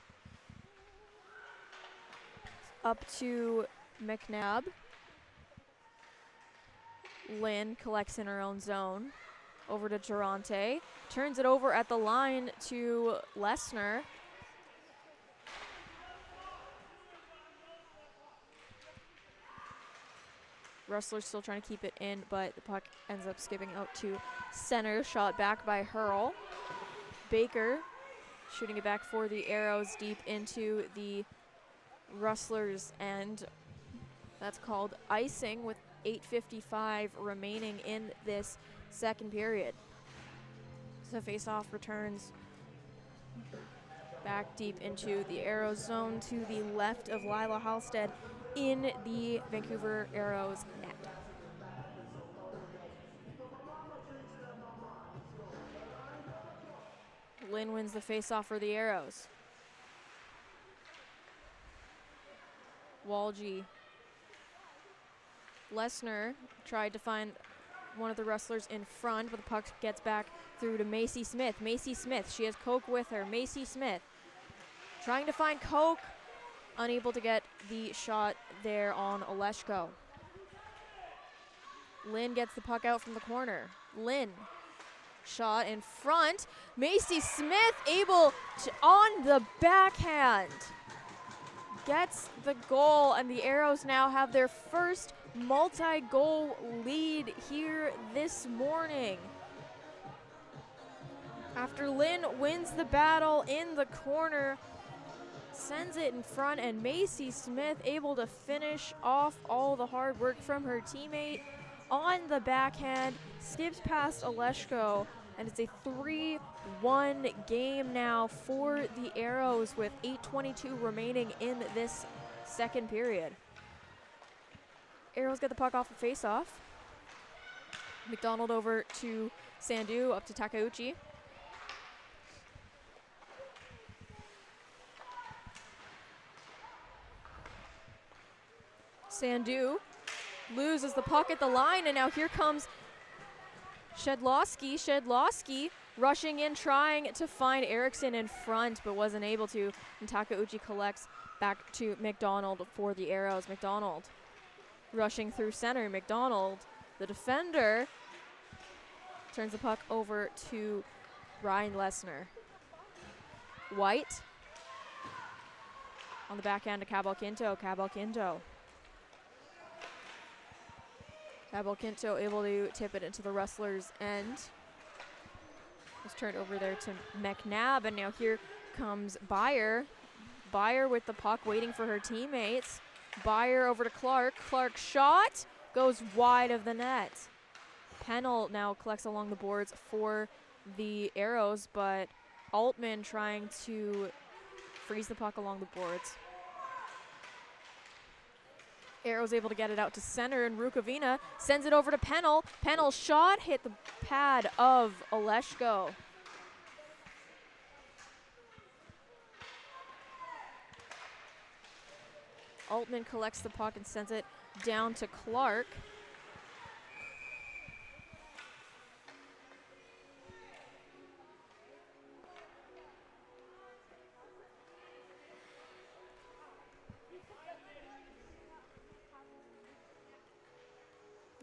Up to McNabb. Lynn collects in her own zone. Over to Durante. Turns it over at the line to Lesnar. Rustlers still trying to keep it in, but the puck ends up skipping out to center. Shot back by Hurl. Baker shooting it back for the Aeros deep into the Rustlers end. That's called icing with 8:55 remaining in this second period. So face-off returns back deep into the Aeros zone to the left of Lila Halstead in the Vancouver Aeros net. Lynn wins the face-off for the Aeros. Walgie. Lesnar tried to find one of the Rustlers in front, but the puck gets back through to Macy Smith. Macy Smith, she has Coke with her. Macy Smith trying to find Coke, unable to get the shot there on Oleshko. Lynn gets the puck out from the corner. Lynn, shot in front. Macy Smith able to, on the backhand, gets the goal, and the Aeros now have their first multi-goal lead here this morning. After Lynn wins the battle in the corner, sends it in front, and Macy Smith able to finish off all the hard work from her teammate on the backhand, skips past Oleshko, and it's a 3-1 game now for the Aeros with 8:22 remaining in this second period. Aeros get the puck off the face-off. McDonald over to Sandu, up to Takeuchi. Sandu loses the puck at the line, and now here comes Shedlowski. Shedlowski rushing in, trying to find Erickson in front, but wasn't able to. And Takeuchi collects back to McDonald for the Aeros. McDonald rushing through center. McDonald, the defender, turns the puck over to Ryan Lesnar. White on the backhand to Cabalquinto. Cabalquinto able to tip it into the Rustlers' end. It's turned over there to McNabb, and now here comes Byer. Byer with the puck, waiting for her teammates. Byer over to Clark. Clark shot goes wide of the net. Pennell now collects along the boards for the Aeros, but Altman trying to freeze the puck along the boards. Aeros able to get it out to center, and Rukavina sends it over to Pennell. Pennell shot hit the pad of Oleshko. Altman collects the puck and sends it down to Clark.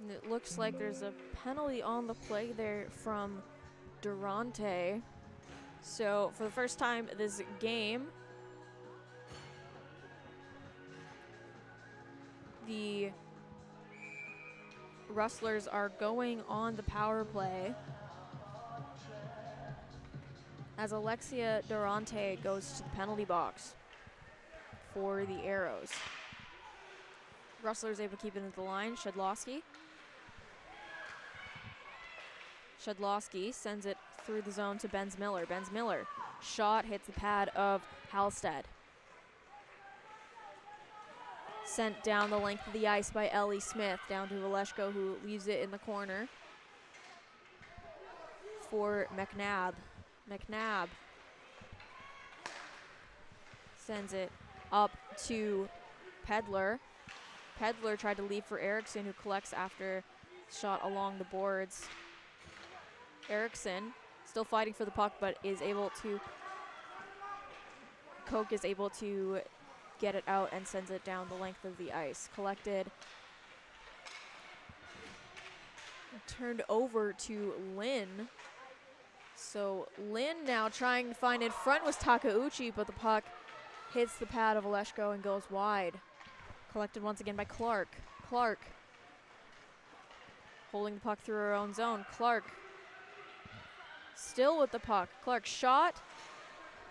And it looks like there's a penalty on the play there from Durante. So for the first time this game, the Rustlers are going on the power play as Alexia Durante goes to the penalty box for the Aeros. Rustlers able to keep it into the line. Shedlowski sends it through the zone to Benz Miller. Benz Miller, shot hits the pad of Halstead. Sent down the length of the ice by Ellie Smith, down to Valeshko, who leaves it in the corner for McNabb. McNabb sends it up to Pedler. Pedler tried to leave for Erickson, who collects after shot along the boards. Erickson still fighting for the puck, but is able to, Koch is able to get it out and sends it down the length of the ice. Collected, turned over to Lynn. So Lynn now trying to find in front was Takauchi, but the puck hits the pad of Valeshko and goes wide. Collected once again by Clark. Clark holding the puck through her own zone. Clark still with the puck. Clark shot,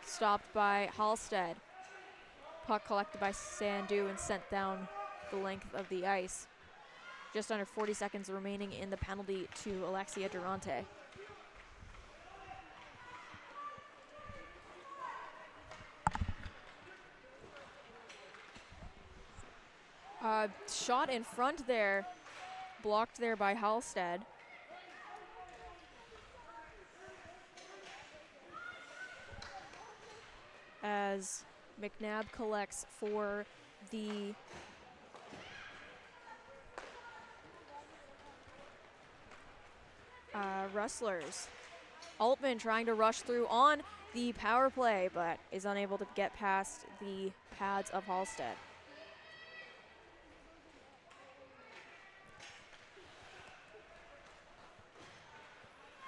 stopped by Halstead. Puck collected by Sandu and sent down the length of the ice. Just under 40 seconds remaining in the penalty to Alexia Durante. Shot in front there, blocked there by Halstead. As McNabb collects for the Rustlers. Altman trying to rush through on the power play, but is unable to get past the pads of Halstead.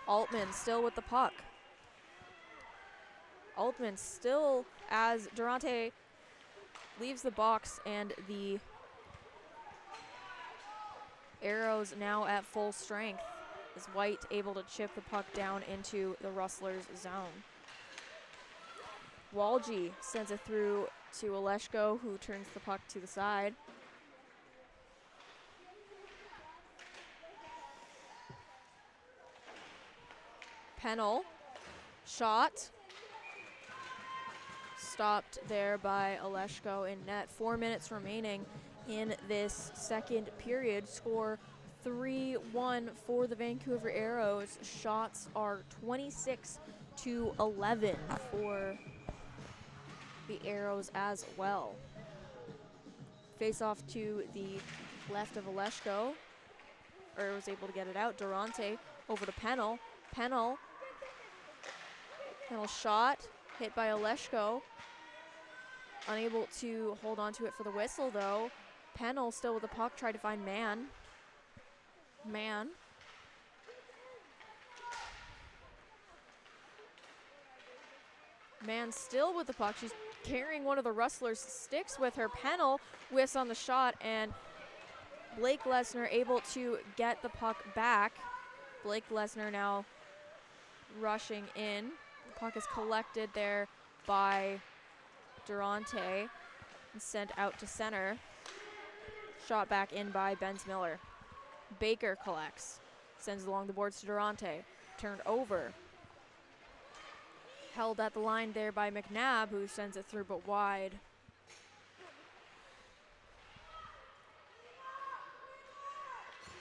Altman still with the puck. Altman still, as Durante leaves the box, and the Aeros now at full strength. Is White able to chip the puck down into the Rustlers' zone. Walgie sends it through to Oleshko, who turns the puck to the side. Pennell, shot. Stopped there by Oleshko in net. 4 minutes remaining in this second period. Score 3-1 for the Vancouver Aeros. Shots are 26-11 for the Aeros as well. Face off to the left of Oleshko, or was able to get it out. Durante over to Pennell. Pennell shot, hit by Oleshko. Unable to hold on to it for the whistle though. Pennell still with the puck, tried to find Mann. Mann still with the puck. She's carrying one of the Rustlers' sticks with her. Pennell whiffs on the shot, and Blake Lesnar able to get the puck back. Blake Lesnar now rushing in. The puck is collected there by Durante and sent out to center. Shot back in by Benz Miller. Baker collects, sends along the boards to Durante. Turned over. Held at the line there by McNabb, who sends it through but wide.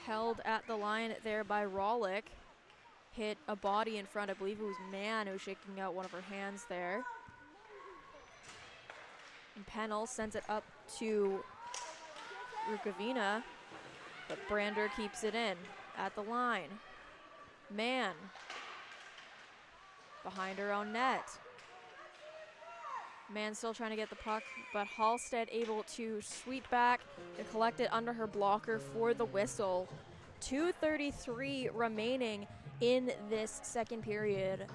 Held at the line there by Rawlick. Hit a body in front. I believe it was Mann who was shaking out one of her hands there. And Pennell sends it up to Rukavina, but Brander keeps it in at the line. Mann behind her own net. Mann still trying to get the puck, but Halstead able to sweep back and collect it under her blocker for the whistle. 2:33 remaining in this second period.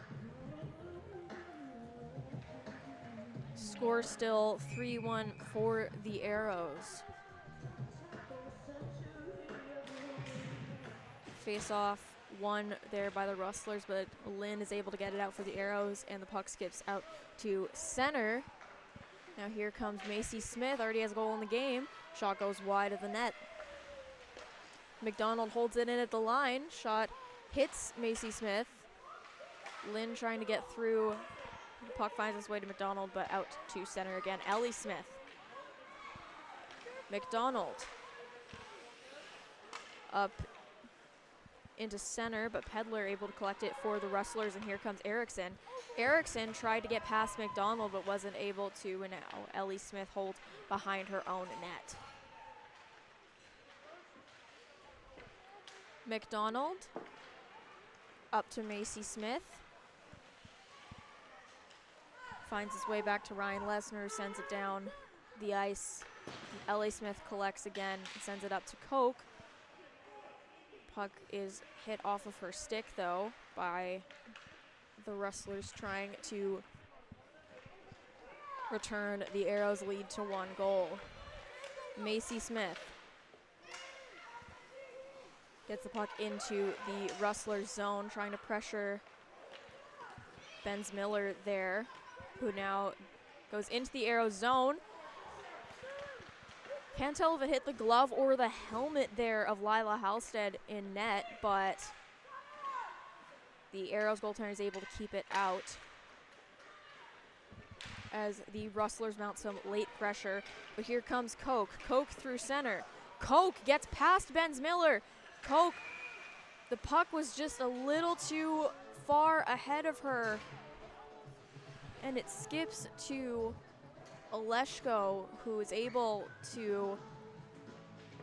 Score still 3-1 for the Aeros. Face off won there by the Rustlers, but Lynn is able to get it out for the Aeros, and the puck skips out to center. Now here comes Macy Smith, already has a goal in the game. Shot goes wide of the net. McDonald holds it in at the line. Shot hits Macy Smith. Lynn trying to get through. The puck finds its way to McDonald, but out to center again. Ellie Smith. McDonald. Up into center, but Pedler able to collect it for the Rustlers, and here comes Erickson. Erickson tried to get past McDonald, but wasn't able to, and now Ellie Smith holds behind her own net. McDonald up to Macy Smith. Finds his way back to Ryan Lesnar, sends it down the ice. Ellie Smith collects again and sends it up to Koch. Puck is hit off of her stick, though, by the Rustlers trying to return the Aeros lead to 1 goal. Macy Smith gets the puck into the Rustlers zone, trying to pressure Benz Miller there, who now goes into the Aeros zone. Can't tell if it hit the glove or the helmet there of Lila Halstead in net, but the Aeros goaltender is able to keep it out as the Rustlers mount some late pressure. But here comes Koch. Koch through center. Koch gets past Benz Miller. Koch, the puck was just a little too far ahead of her, and it skips to Oleshko, who is able to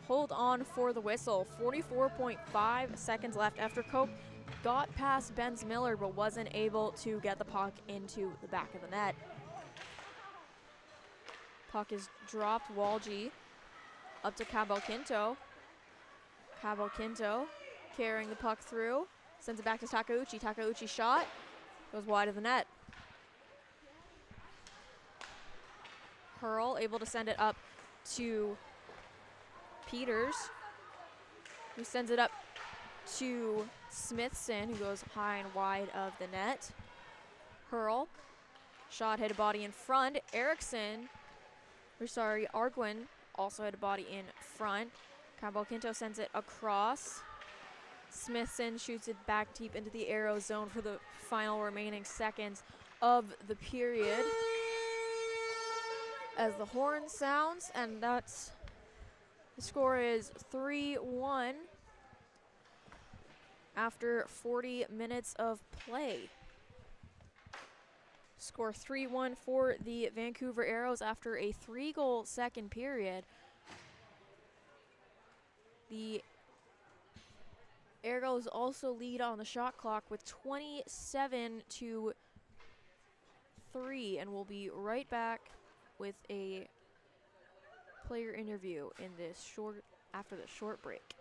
hold on for the whistle. 44.5 seconds left after Koch got past Benz Miller, but wasn't able to get the puck into the back of the net. Puck is dropped. Walgie up to Cabalquinto. Cabalquinto carrying the puck through, sends it back to Takeuchi. Takeuchi shot goes wide of the net. Hurl able to send it up to Peters, who sends it up to Smithson, who goes high and wide of the net. Hurl, shot hit a body in front. Arguin also hit a body in front. Cabalquinto sends it across. Smithson shoots it back deep into the Aeros zone for the final remaining seconds of the period. As the horn sounds, and that's the score is 3-1 after 40 minutes of play. Score 3-1 for the Vancouver Aeros after a 3-goal second period. The Aeros also lead on the shot clock with 27-3, and we'll be right back with a player interview in this after the short break.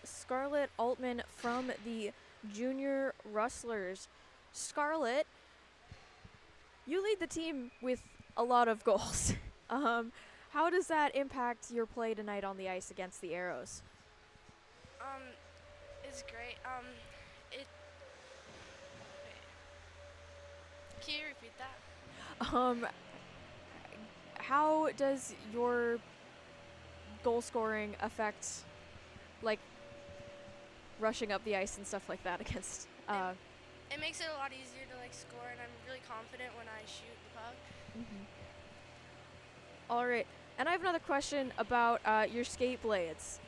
Scarlett Altman from the Junior Rustlers. Scarlett, you lead the team with a lot of goals. How does that impact your play tonight on the ice against the Aeros? It's great. Can you repeat that? How does your goal scoring affect, like, rushing up the ice and stuff like that against. It makes it a lot easier to like score, and I'm really confident when I shoot the puck. All right, and I have another question about your skate blades.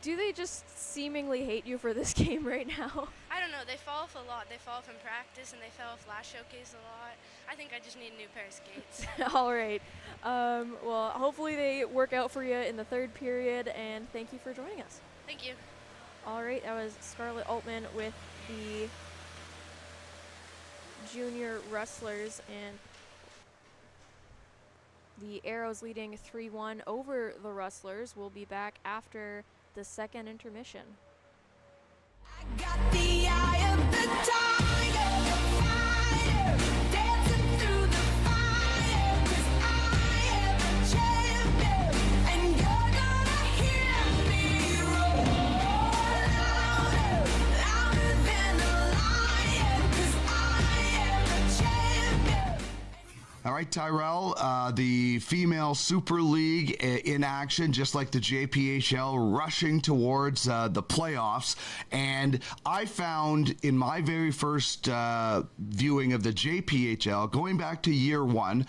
Do they just seemingly hate you for this game right now? I don't know. They fall off a lot. They fall off in practice, and they fell off last showcase a lot. I think I just need a new pair of skates. All right. Well, hopefully they work out for you in the third period, and thank you for joining us. Thank you. All right, that was Scarlett Altman with the junior Rustlers, and the Aeros leading 3-1 over the Rustlers. We'll be back after the second intermission. I got the eye of the tiger, fire, dancing through the fire, 'cause I am a champion, and you're gonna hear me roar louder, louder than a lion, 'cause I am a champion. All right, Tyrell, the female Super League in action, just like the JPHL, rushing towards the playoffs. And I found in my very first viewing of the JPHL, going back to year one,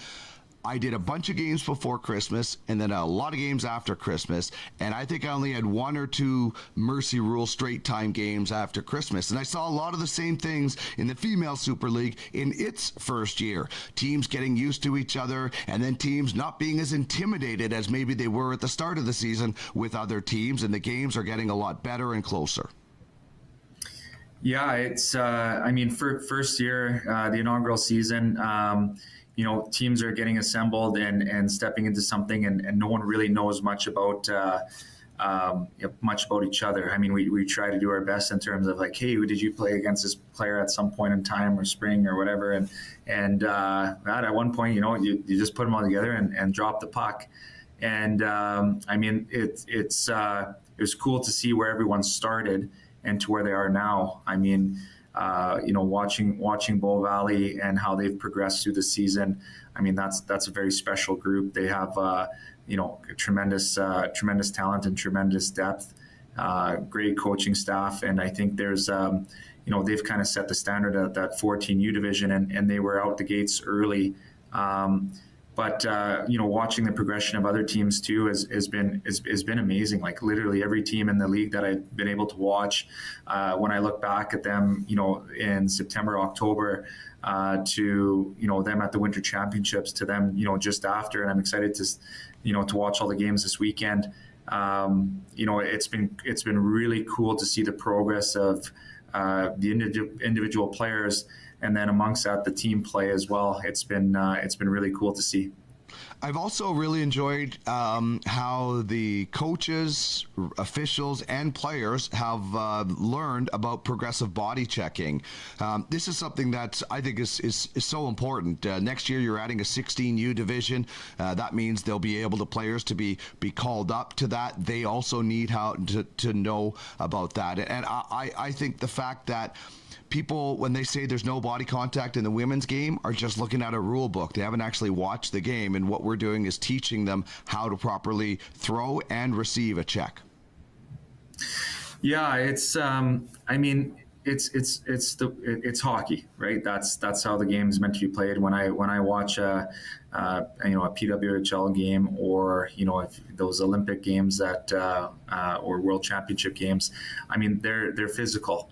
I did a bunch of games before Christmas and then a lot of games after Christmas. And I think I only had one or two Mercy Rule straight time games after Christmas. And I saw a lot of the same things in the female Super League in its first year. Teams getting used to each other, and then teams not being as intimidated as maybe they were at the start of the season with other teams. And the games are getting a lot better and closer. Yeah, it's, for first year, the inaugural season, teams are getting assembled and stepping into something, and no one really knows much about each other. I mean, we try to do our best in terms of like, hey, did you play against this player at some point in time or spring or whatever? And at one point, you just put them all together and drop the puck. And it was cool to see where everyone started and to where they are now. I mean, watching Bow Valley and how they've progressed through the season. I mean, that's a very special group. They have, tremendous talent and tremendous depth, great coaching staff. And I think there's, they've kind of set the standard at that 14U division, and they were out the gates early. But watching the progression of other teams too has been amazing. Like literally every team in the league that I've been able to watch, when I look back at them, in September, October, to them at the Winter Championships, to them, just after, and I'm excited to watch all the games this weekend. It's been really cool to see the progress of the individual players. And then amongst that, the team play as well. It's been really cool to see. I've also really enjoyed how the coaches, officials, and players have learned about progressive body checking. This is something that I think is so important. Next year, you're adding a 16U division. That means they'll be able to players to be called up to that. They also need how to know about that. And I think the fact that people, when they say there's no body contact in the women's game, are just looking at a rule book. They haven't actually watched the game, and what we're doing is teaching them how to properly throw and receive a check. Yeah, it's it's hockey, right? That's how the game is meant to be played. When I watch a PWHL game, or if those Olympic games that or World Championship games, I mean they're physical.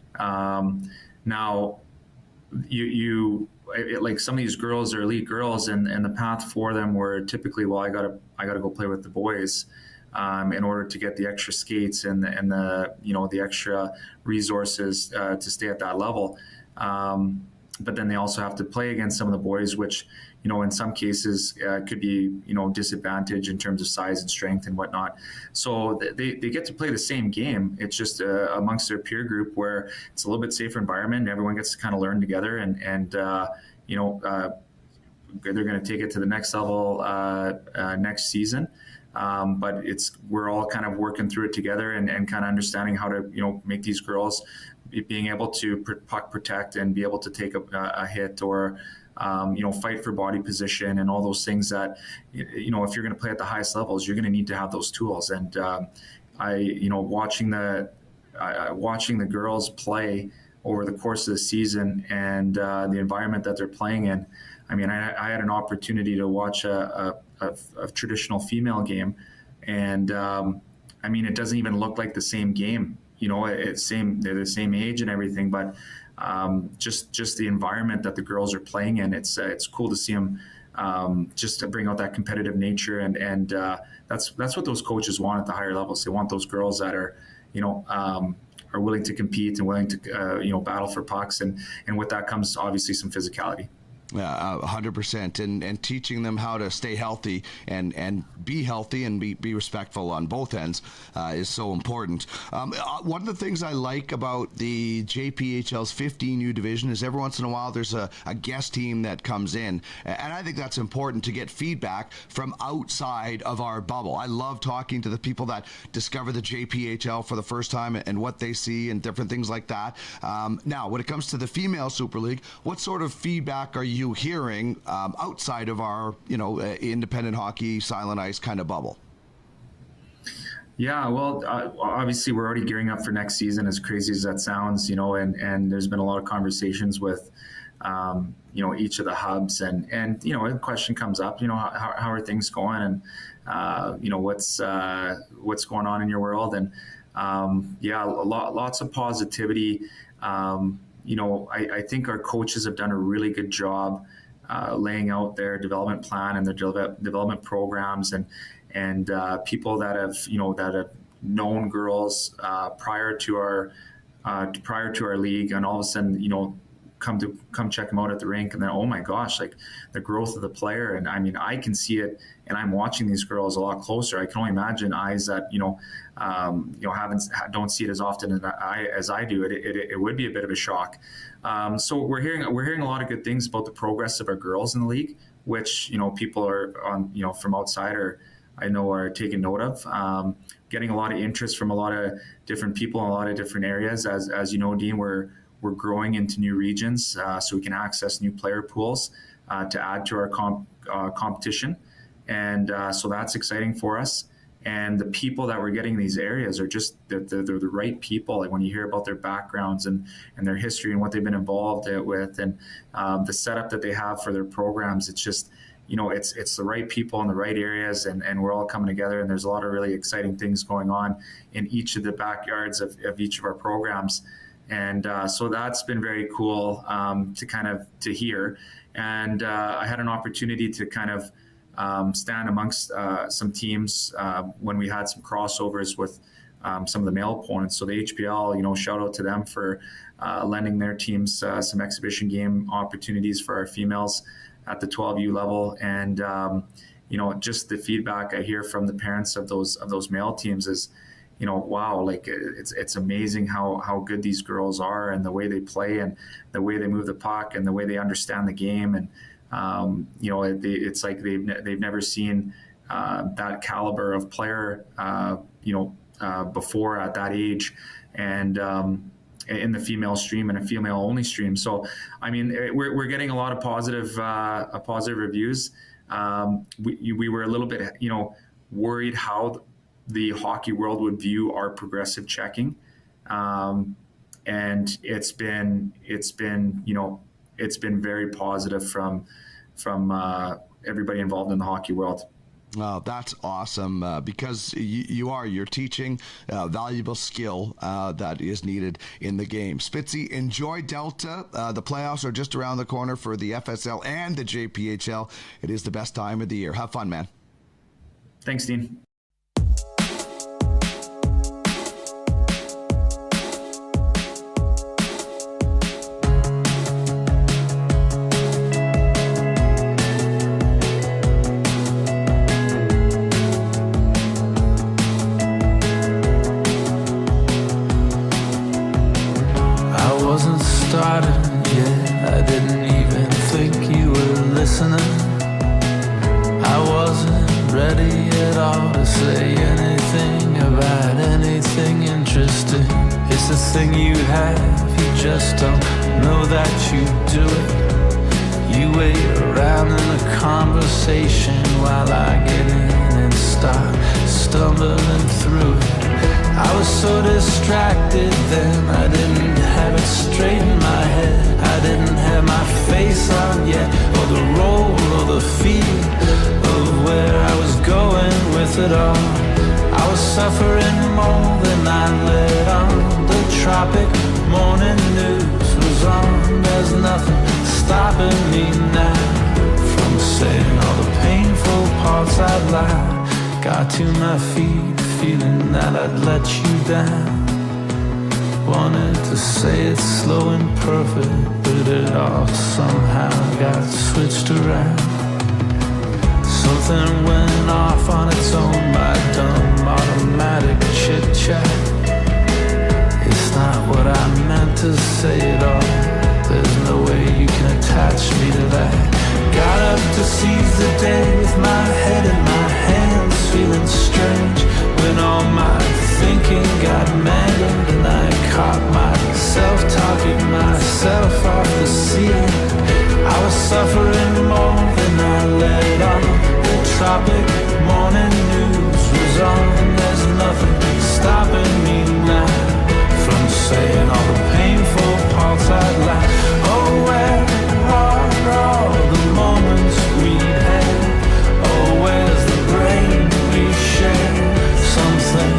Now, like some of these girls are elite girls, and the path for them were typically, well, I gotta go play with the boys, in order to get the extra skates and the extra resources to stay at that level. But then they also have to play against some of the boys, which in some cases could be disadvantage in terms of size and strength and whatnot. So they get to play the same game. It's just amongst their peer group, where it's a little bit safer environment. And everyone gets to kind of learn together, and they're going to take it to the next level next season. But we're all kind of working through it together and kind of understanding how to make these girls being able to puck protect and be able to take a hit, or fight for body position and all those things that, if you're going to play at the highest levels, you're going to need to have those tools. And watching the watching the girls play over the course of the season and the environment that they're playing in. I mean, I had an opportunity to watch a traditional female game, and I mean, it doesn't even look like the same game. They're the same age and everything, but just the environment that the girls are playing in, it's cool to see them just to bring out that competitive nature, and that's what those coaches want at the higher levels. They want those girls that are, are willing to compete and willing to battle for pucks, and with that comes obviously some physicality. 100%, and teaching them how to stay healthy and be healthy and be respectful on both ends is so important. One of the things I like about the JPHL's 15U division is every once in a while there's a guest team that comes in, and I think that's important to get feedback from outside of our bubble. I love talking to the people that discover the JPHL for the first time and what they see and different things like that. Now, when it comes to the female Super League, what sort of feedback are you hearing outside of our, independent hockey, silent ice kind of bubble? Yeah, well, obviously we're already gearing up for next season, as crazy as that sounds, and there's been a lot of conversations with, each of the hubs, and a question comes up, how are things going, and, what's going on in your world, and lots of positivity. I think our coaches have done a really good job laying out their development plan and their development programs, and people that have known girls prior to our league, and all of a sudden come check them out at the rink, and then, oh my gosh, like the growth of the player. And I mean, I can see it, and I'm watching these girls a lot closer. I can only imagine eyes that don't see it as often as I do. It would be a bit of a shock. So we're hearing a lot of good things about the progress of our girls in the league, which people are on from outside are taking note of. Getting a lot of interest from a lot of different people in a lot of different areas. As you know, Dean, we're growing into new regions, so we can access new player pools to add to our competition, and so that's exciting for us. And the people that we're getting in these areas are just they're the right people. Like when you hear about their backgrounds and their history and what they've been involved with, and the setup that they have for their programs, it's just it's the right people in the right areas, and we're all coming together. And there's a lot of really exciting things going on in each of the backyards of each of our programs. And so that's been very cool to hear. And I had an opportunity to kind of stand amongst some teams when we had some crossovers with some of the male opponents. So the HPL, shout out to them for lending their teams some exhibition game opportunities for our females at the 12U level. And just the feedback I hear from the parents of those male teams is, wow, like it's amazing how good these girls are, and the way they play, and the way they move the puck, and the way they understand the game. And it's like they've never seen that caliber of player before at that age, and in the female stream, and a female only stream. So I mean, we're getting a lot of positive reviews. We were a little bit worried how the hockey world would view our progressive checking, and it's been very positive from everybody involved in the hockey world. Oh, that's awesome, because you're teaching valuable skill that is needed in the game. Spitzy, enjoy Delta. The playoffs are just around the corner for the FSL and the JPHL. It is the best time of the year. Have fun, man. Thanks, Dean. While I get in and start stumbling through it, I was so distracted then, I didn't have it straight in my head. I didn't have my face on yet, or the role or the feel of where I was going with it all. I was suffering more than I let on. The tropic morning news was on. There's nothing stopping me now from saying all the painful parts I'd lied. Got to my feet, feeling that I'd let you down. Wanted to say it slow and perfect, but it all somehow got switched around. Something went off on its own, my dumb automatic chit-chat. It's not what I meant to say at all. There's no way you can attach me to that. Got up to seize the day with my head in my hands, feeling strange when all my thinking got mangled, and I caught myself talking myself off the ceiling. I was suffering more than I let on. The tropic morning news was on. There's nothing stopping me now from saying all the painful parts I'd like. Oh, where are all the moments we had? Oh, where's the brain we share? Something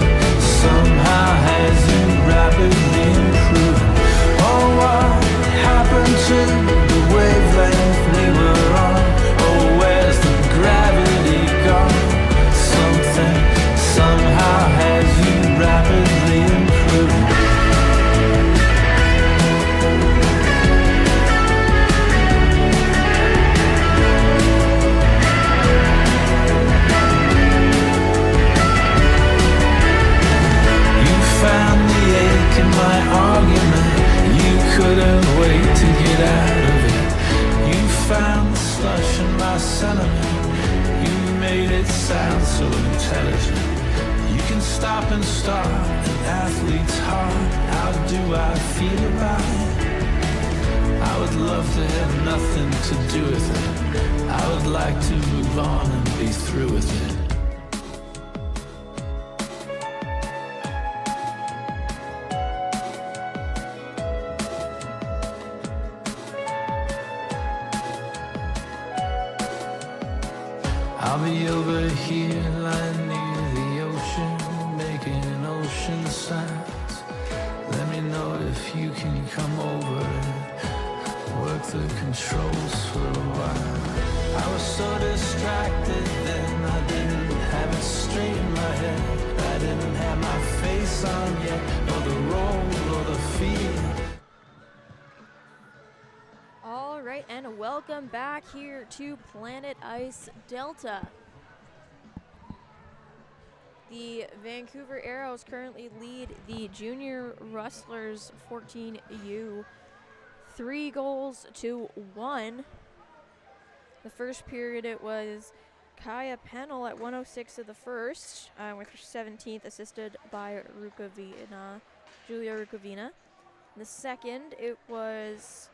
somehow has you rapidly improving. Oh, what happened to the wavelength we were on? Oh, where's the gravity gone? Something somehow has you rapidly improving. Found the ache in my argument. You couldn't wait to get out of it. You found the slush in my sentiment. You made it sound so intelligent. You can stop and start an athlete's heart. How do I feel about it? I would love to have nothing to do with it. I would like to move on and be through with it. I'll be over here lying near the ocean, making ocean sounds. Let me know if you can come over and work the controls for a while. I was so distracted then, I didn't have it straight in my head. I didn't have my face on yet, or the role or the feel. All right, and welcome back here to Planet Ice Delta. The Vancouver Aeros currently lead the Junior Rustlers 14U 3-1. The first period, it was Kaya Pennell at 106 of the first, with her 17th, assisted by Julia Rukavina. The second, it was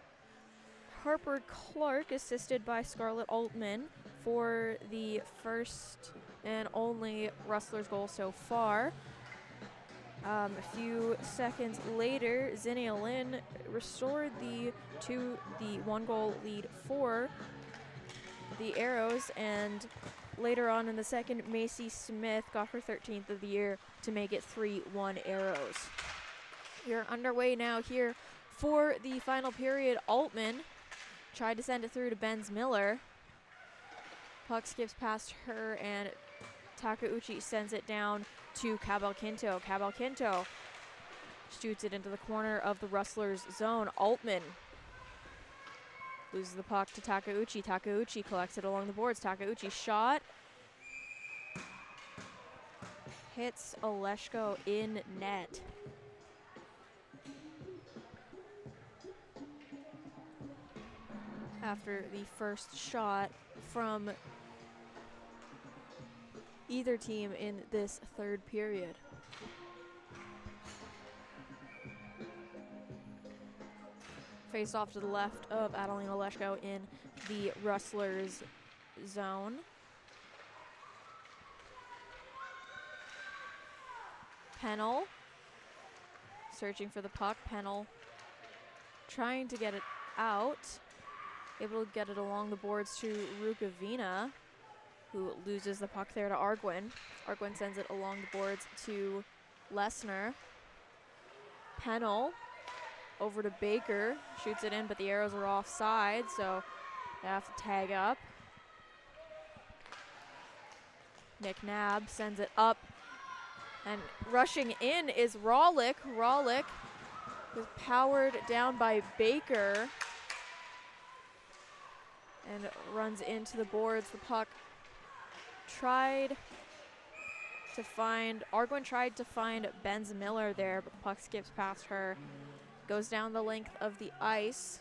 Harper Clark, assisted by Scarlett Altman, for the first and only Rustlers goal so far. A few seconds later, Zinnia Lin restored the 1-goal lead for the Aeros, and later on in the second, Macy Smith got her 13th of the year to make it 3-1 Aeros. We are underway now here for the final period. Altman tried to send it through to Benz Miller. Puck skips past her, and Takeuchi sends it down to Cabalquinto. Cabalquinto shoots it into the corner of the Rustlers zone. Altman loses the puck to Takeuchi. Takeuchi collects it along the boards. Takeuchi shot. Hits Oleshko in net. After the first shot from either team in this third period. Face off to the left of Adeline Oleshko in the Rustlers zone. Pennell searching for the puck. Pennell trying to get it out. Able to get it along the boards to Rukavina, who loses the puck there to Arguin. Arguin sends it along the boards to Lesnar. Pennell over to Baker, shoots it in, but the Aeros are offside, so they have to tag up. Nick Nab sends it up, and rushing in is Rawlick. Rawlick was powered down by Baker and runs into the boards. The puck Arguin tried to find Benz Miller there, but the puck skips past her. Goes down the length of the ice.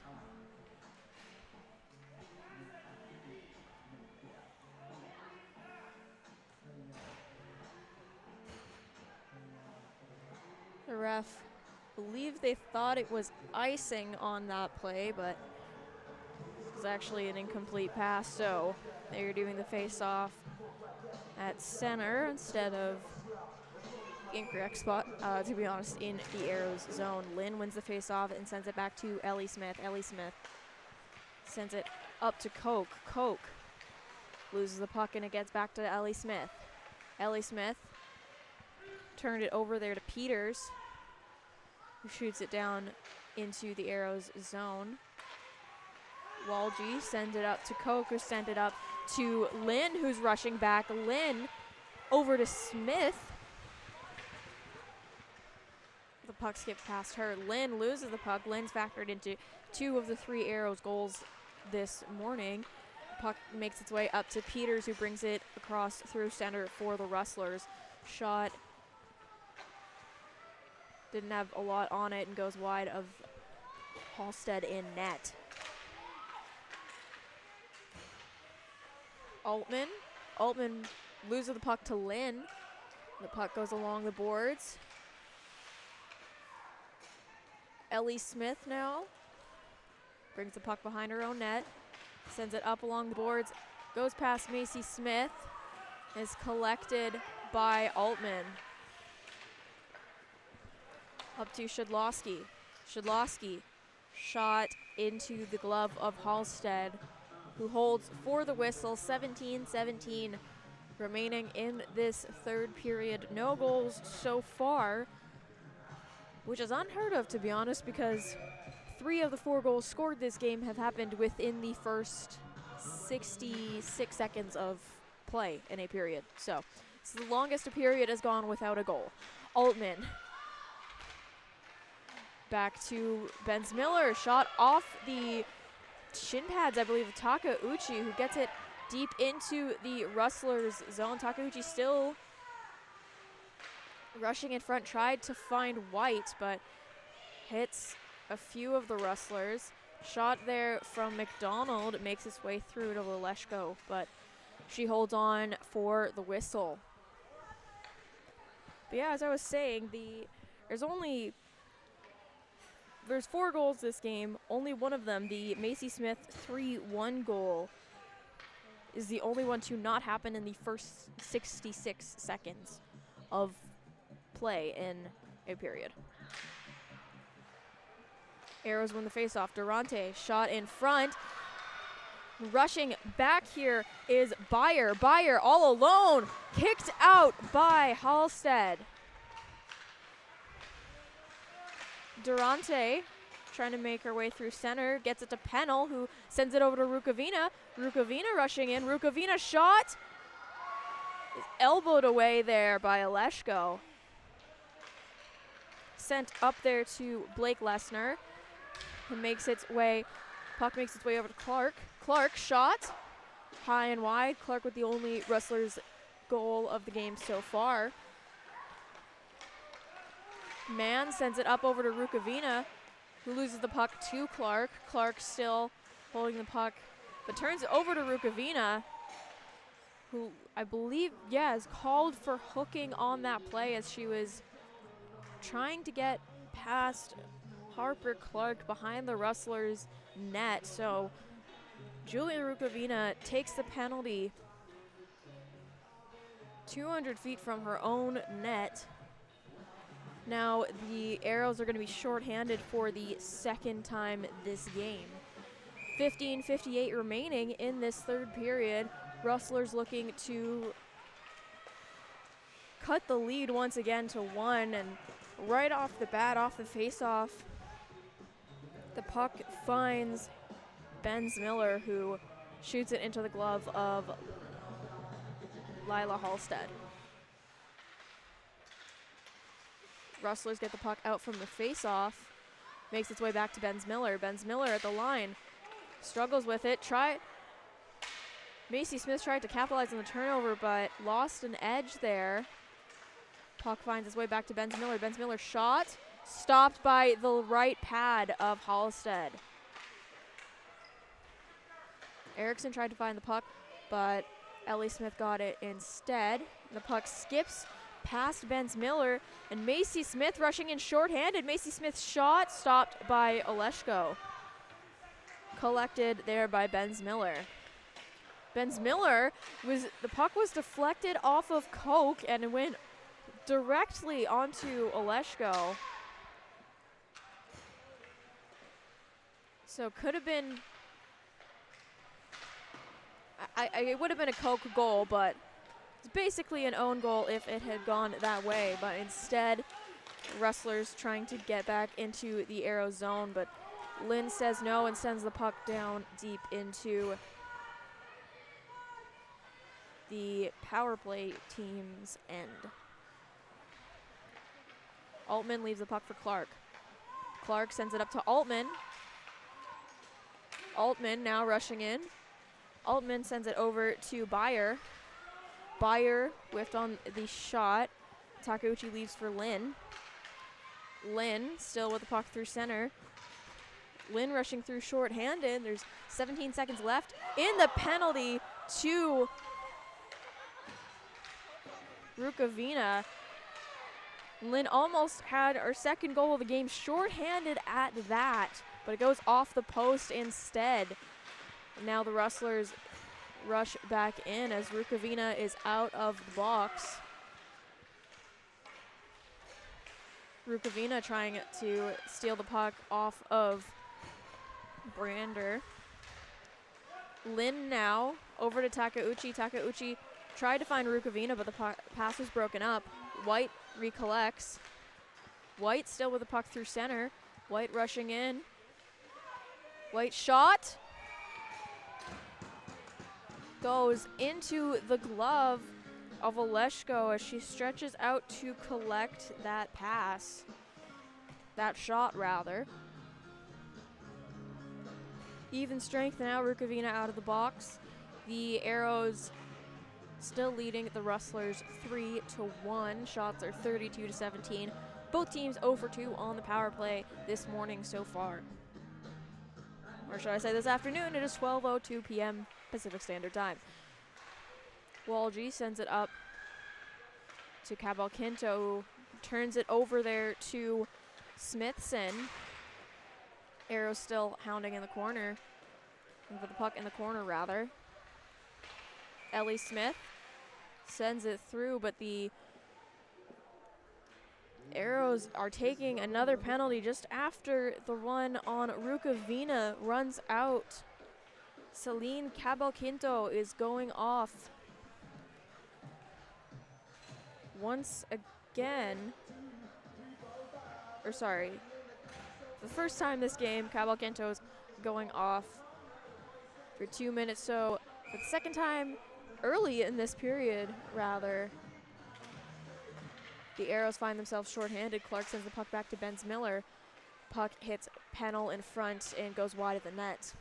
The ref believed they thought it was icing on that play, but it was actually an incomplete pass, so they're doing the face-off at center instead of incorrect spot, to be honest, in the Aeros zone. Lynn wins the face-off and sends it back to Ellie Smith. Ellie Smith sends it up to Koch. Koch loses the puck and it gets back to Ellie Smith. Ellie Smith turned it over there to Peters, who shoots it down into the Aeros zone. Walgie sends it up to Koch, who sent it up to Lynn, who's rushing back. Lynn over to Smith. The puck skipped past her. Lynn loses the puck. Lynn's factored into 2 of the 3 Aeros goals this morning. Puck makes its way up to Peters, who brings it across through center for the Rustlers. Shot didn't have a lot on it and goes wide of Halstead in net. Altman loses the puck to Lynn. The puck goes along the boards. Ellie Smith now brings the puck behind her own net, sends it up along the boards, goes past Macy Smith, is collected by Altman. Up to Shedlowski. Shedlowski shot into the glove of Halstead, who holds for the whistle. 17-17 remaining in this third period. No goals so far, which is unheard of, to be honest, because 3 of the 4 goals scored this game have happened within the first 66 seconds of play in a period. So it's the longest a period has gone without a goal. Altman back to Benz Miller, shot off the shin pads, I believe, of Takauchi, who gets it deep into the Rustlers zone. Takauchi still rushing in front, tried to find White, but hits a few of the Rustlers. Shot there from McDonald, makes its way through to Leleshko, but she holds on for the whistle. But yeah, as I was saying, there's 4 goals this game. Only one of them, the Macy Smith 3-1 goal, is the only one to not happen in the first 66 seconds of play in a period. Aeros win the faceoff. Durante shot in front. Rushing back here is Beyer. Beyer all alone, kicked out by Halstead. Durante trying to make her way through center, gets it to Pennell, who sends it over to Rukavina. Rukavina rushing in. Rukavina shot is elbowed away there by Oleshko. Sent up there to Blake Lesnar, who makes its way, puck makes its way over to Clark. Clark shot high and wide. Clark with the only Rustlers goal of the game so far. Mann sends it up over to Rukavina, who loses the puck to Clark. Clark still holding the puck, but turns it over to Rukavina, who I believe, is called for hooking on that play as she was trying to get past Harper Clark behind the Rustlers net. So Julia Rukavina takes the penalty 200 feet from her own net. Now the Aeros are going to be shorthanded for the second time this game. 15:58 remaining in this third period. Rustlers looking to cut the lead once again to 1, and right off the bat, off the faceoff, the puck finds Benz Miller, who shoots it into the glove of Lila Halstead. Rustlers get the puck out from the faceoff, makes its way back to Benz Miller. Benz Miller at the line, struggles with it. Macy Smith tried to capitalize on the turnover, but lost an edge there. Puck finds its way back to Benz Miller. Benz Miller shot, stopped by the right pad of Halstead. Erickson tried to find the puck, but Ellie Smith got it instead. The puck skips past Benz Miller, and Macy Smith rushing in shorthanded. Macy Smith's shot stopped by Oleshko. Collected there by Benz Miller. Benz Miller, the puck was deflected off of Koch and it went directly onto Oleshko. So could have been, it would have been a Koch goal, but it's basically an own goal if it had gone that way. But instead, Rustlers trying to get back into the Aero zone, but Lynn says no and sends the puck down deep into the power play team's end. Altman leaves the puck for Clark. Clark sends it up to Altman. Altman now rushing in. Altman sends it over to Byer. Byer whiffed on the shot. Takeuchi leaves for Lynn. Lynn still with the puck through center. Lynn rushing through short-handed. There's 17 seconds left in the penalty to Rukavina. Lynn almost had our second goal of the game short-handed at that, but it goes off the post instead. Now the Rustlers rush back in as Rukavina is out of the box. Rukavina trying to steal the puck off of Brander. Lynn now over to Takeuchi. Takeuchi tried to find Rukavina, but the pass was broken up. White recollects. White still with the puck through center. White rushing in. White shot. Goes into the glove of Oleshko as she stretches out to collect that pass. That shot, rather. Even strength now, Rukavina out of the box. The Aeros still leading the Rustlers 3-1. Shots are 32-17. Both teams 0 for 2 on the power play this morning so far. Or should I say this afternoon? It is 12:02 p.m. Pacific Standard Time. Walgie sends it up to Cabalquinto, who turns it over there to Smithson. Aeros still hounding in the corner. For the puck in the corner, rather. Ellie Smith sends it through, but the Aeros are taking another penalty just after the one on Rukavina runs out. Celine Cabalquinto is going off once again. Or sorry, the first time this game, Cabalquinto is going off for 2 minutes. So for the second time early in this period, rather, the Aeros find themselves shorthanded. Clark sends the puck back to Benz Miller. Puck hits Pennell in front and goes wide of the net.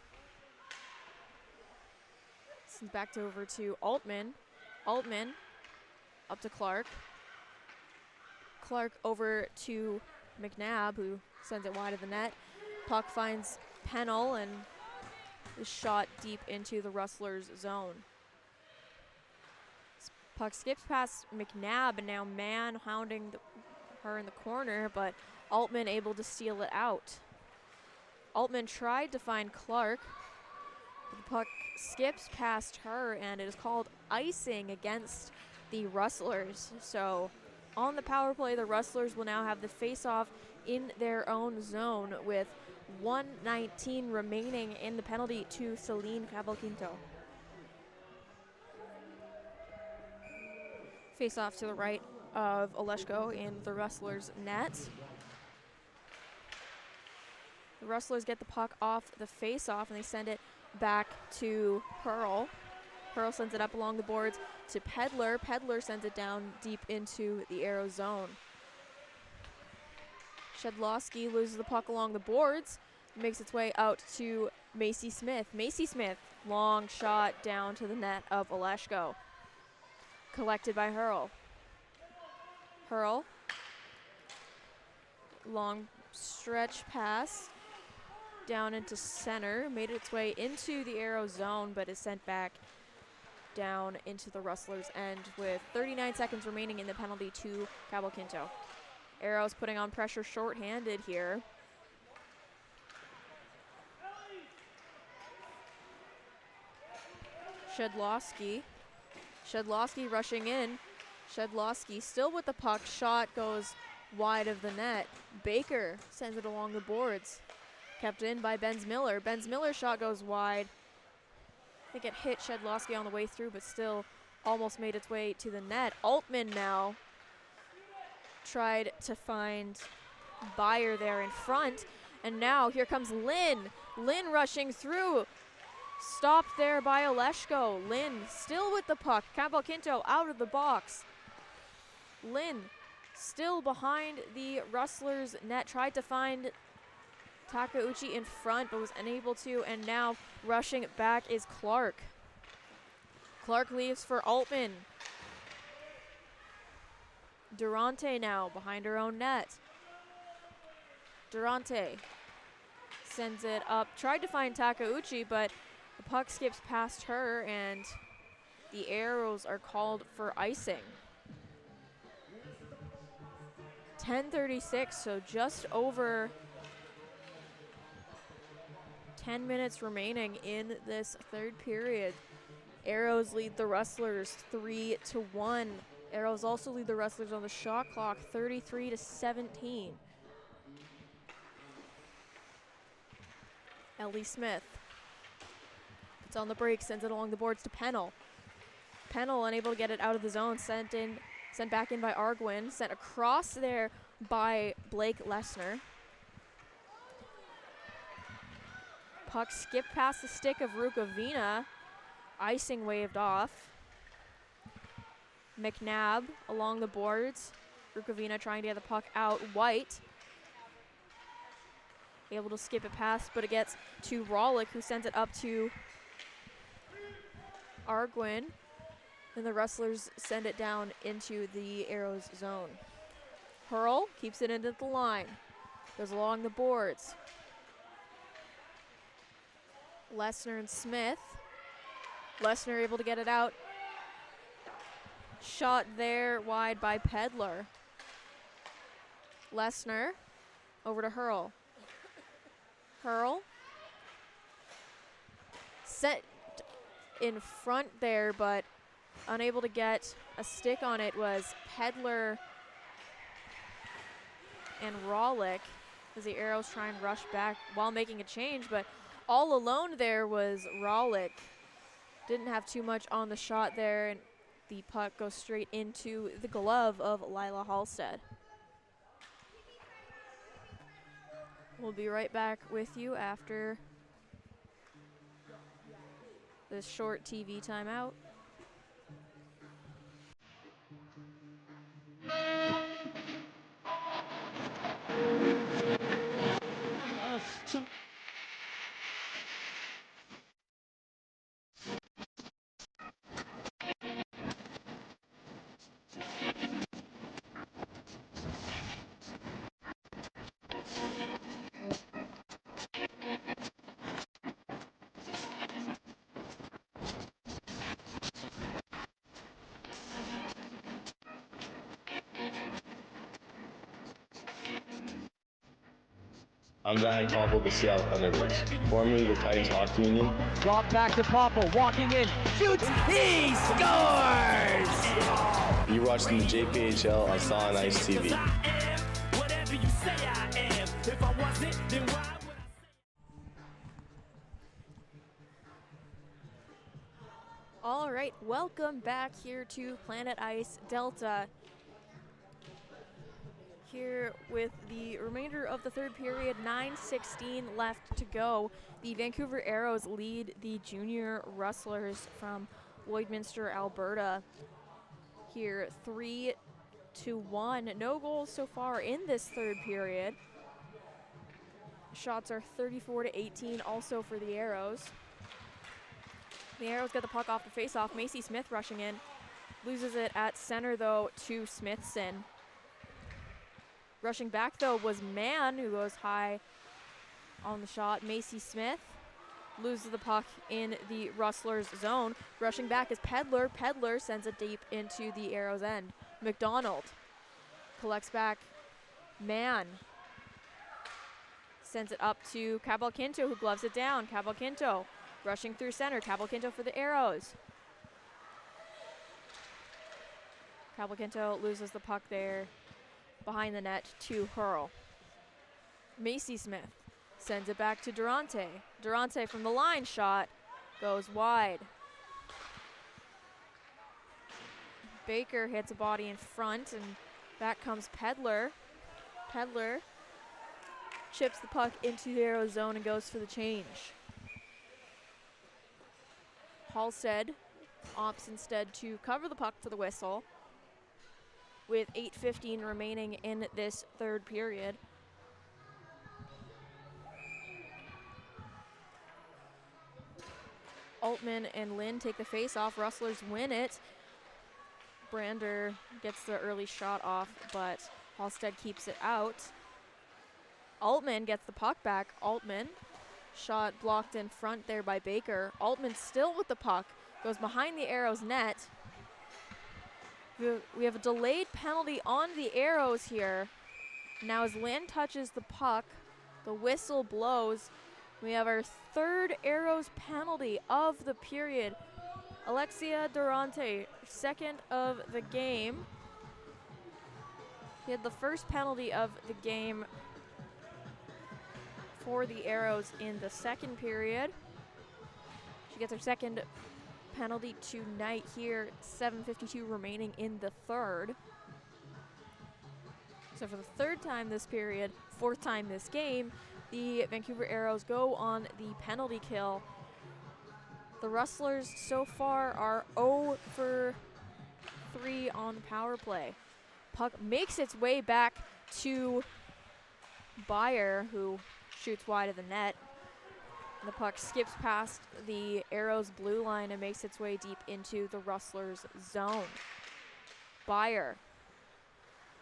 Sends back over to Altman. Altman up to Clark. Clark over to McNabb, who sends it wide of the net. Puck finds Pennell and is shot deep into the Rustlers' zone. Puck skips past McNabb, and now man hounding her in the corner, but Altman able to steal it out. Altman tried to find Clark. The puck skips past her, and it is called icing against the Rustlers. So On the power play, the Rustlers will now have the face-off in their own zone with 1:19 remaining in the penalty to Celine Cavalquinto. Face-off to the right of Oleshko in the Rustlers' net. The Rustlers get the puck off the face-off and they send it back to Pearl. Pearl sends it up along the boards to Pedler. Pedler sends it down deep into the Aeros zone. Shedlowski loses the puck along the boards, makes its way out to Macy Smith. Macy Smith, long shot down to the net of Oleshko. Collected by Hurl. Hurl, long stretch pass down into center, made its way into the Aeros zone, but is sent back down into the Rustlers' end with 39 seconds remaining in the penalty to Cavalquinto. Aeros putting on pressure shorthanded here. Shedlowski rushing in. Shedlowski still with the puck. Shot goes wide of the net. Baker sends it along the boards. Kept in by Benz Miller. Benz Miller's shot goes wide. I think it hit Shedlowski on the way through, but still almost made its way to the net. Altman now tried to find Beyer there in front. And now here comes Lynn. Lynn rushing through. Stopped there by Oleshko. Lynn still with the puck. Cavalquinto out of the box. Lynn still behind the Rustlers' net. Tried to find Takeuchi in front, but was unable to. And now rushing back is Clark. Clark leaves for Altman. Durante now behind her own net. Durante sends it up. Tried to find Takeuchi, but the puck skips past her, and the Aeros are called for icing. 10:36, so just over 10 minutes remaining in this third period. Aeros lead the Rustlers 3-1. Aeros also lead the Rustlers on the shot clock 33-17. Ellie Smith. It's on the break, sends it along the boards to Pennell. Pennell unable to get it out of the zone, sent back in by Arguin, sent across there by Blake Lesnar. Puck skipped past the stick of Rukavina. Icing waved off. McNabb along the boards. Rukavina trying to get the puck out. White able to skip it past, but it gets to Rawlick, who sends it up to Arguin. And the Rustlers send it down into the Aeros zone. Hurl keeps it into the line. Goes along the boards. Lesnar and Smith. Lesnar able to get it out. Shot there wide by Pedler. Lesnar over to Hurl. Hurl set in front there, but unable to get a stick on it was Pedler and Rawlick as the Aeros try and rush back while making a change, but all alone there was Rawlick. Didn't have too much on the shot there, and the puck goes straight into the glove of Lila Halstead. We'll be right back with you after this short TV timeout. I'm Danny Popple with the Seattle Thunderbirds, formerly the Titans Hockey Union. Drop back to Popple, walking in, shoots, he scores! You You're watching the JPHL on Saw on Ice TV. All right, welcome back here to Planet Ice Delta. Here with the remainder of the third period, 9:16 left to go. The Vancouver Aeros lead the junior Rustlers from Lloydminster, Alberta. Here, 3-1. No goals so far in this third period. Shots are 34-18 also for the Aeros. The Aeros get the puck off the face-off. Macy Smith rushing in. Loses it at center, though, to Smithson. Rushing back, though, was Mann, who goes high on the shot. Macy Smith loses the puck in the Rustlers zone. Rushing back is Pedler. Pedler sends it deep into the Aeros end. McDonald collects back. Mann sends it up to Cavalquinto, who gloves it down. Cavalquinto rushing through center. Cavalquinto for the Aeros. Cavalquinto loses the puck there behind the net to Hurl. Macy Smith sends it back to Durante. Durante from the line shot goes wide. Baker hits a body in front, and back comes Pedler. Pedler chips the puck into the Aeros zone and goes for the change. Halstead opts instead to cover the puck for the whistle with 8:15 remaining in this third period. Altman and Lynn take the face off. Rustlers win it. Brander gets the early shot off, but Halstead keeps it out. Altman gets the puck back. Altman, shot blocked in front there by Baker. Altman still with the puck, goes behind the Aeros net. We have a delayed penalty on the Aeros here. Now as Lynn touches the puck, the whistle blows. We have our third Aeros penalty of the period. Alexia Durante, second of the game. He had the first penalty of the game for the Aeros in the second period. She gets her second penalty tonight here, 7:52 remaining in the third. So for the third time this period, fourth time this game, the Vancouver Aeros go on the penalty kill. The Rustlers so far are 0 for 3 on the power play. Puck makes its way back to Byer, who shoots wide of the net. The puck skips past the Aeros blue line and makes its way deep into the Rustlers zone. Byer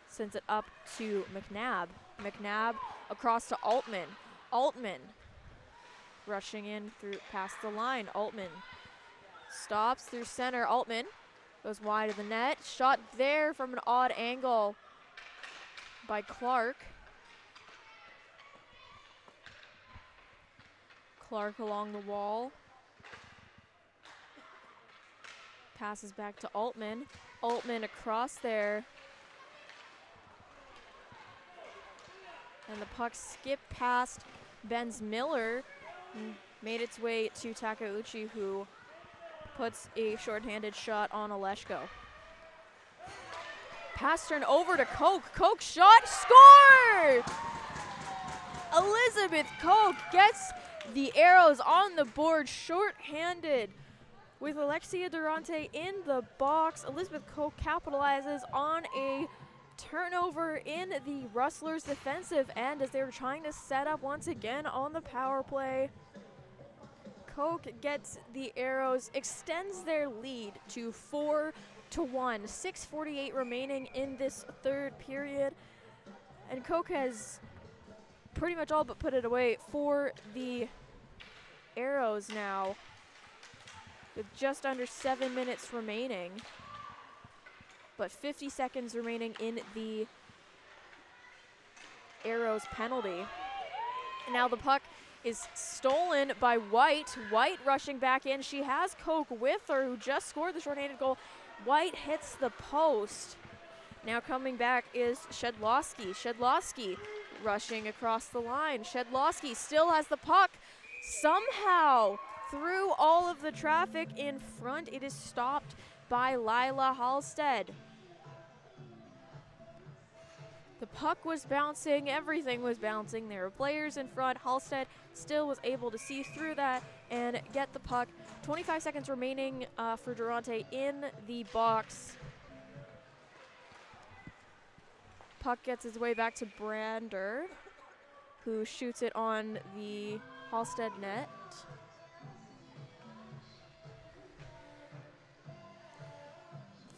sends it up to McNabb. McNabb across to Altman. Altman rushing in through past the line. Altman stops through center. Altman goes wide of the net. Shot there from an odd angle by Clark. Clark along the wall. Passes back to Altman. Altman across there. And the puck skipped past Benz Miller and made its way to Takeuchi, who puts a shorthanded shot on Oleshko. Pass turn over to Koch. Koch shot, score! Elizabeth Koch gets the Aeros on the board, short-handed with Alexia Durante in the box. Elizabeth Koch capitalizes on a turnover in the Rustlers' defensive end as they were trying to set up once again on the power play. Koch gets the Aeros, extends their lead to 4-1. 6:48 remaining in this third period. And Koch has pretty much all but put it away for the Aeros now, with just under 7 minutes remaining, but 50 seconds remaining in the Aeros penalty. And now the puck is stolen by White. White rushing back in. She has Koch with her, who just scored the shorthanded goal. White hits the post. Now coming back is Shedlowski. Shedlowski rushing across the line. Shedlowski still has the puck. Somehow, through all of the traffic in front, it is stopped by Lila Halstead. The puck was bouncing, everything was bouncing. There were players in front. Halstead still was able to see through that and get the puck. 25 seconds remaining for Durante in the box. Puck gets his way back to Brander, who shoots it on the Halstead net.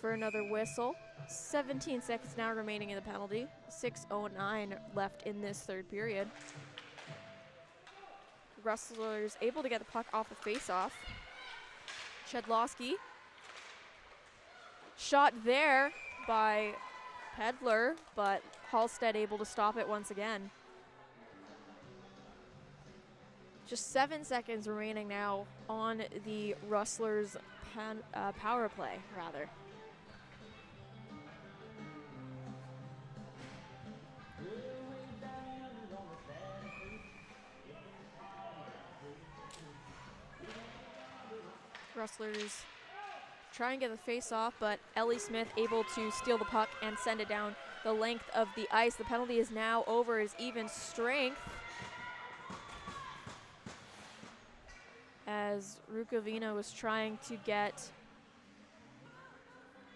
For another whistle. 17 seconds now remaining in the penalty. 6:09 left in this third period. Rustlers able to get the puck off the face-off. Shedlowski. Shot there by Pedler, but Halstead able to stop it once again. Just 7 seconds remaining now on the Rustlers power play, rather. Rustlers try and get the face off, but Ellie Smith able to steal the puck and send it down the length of the ice. The penalty is now over as even strength, as Rukavina was trying to get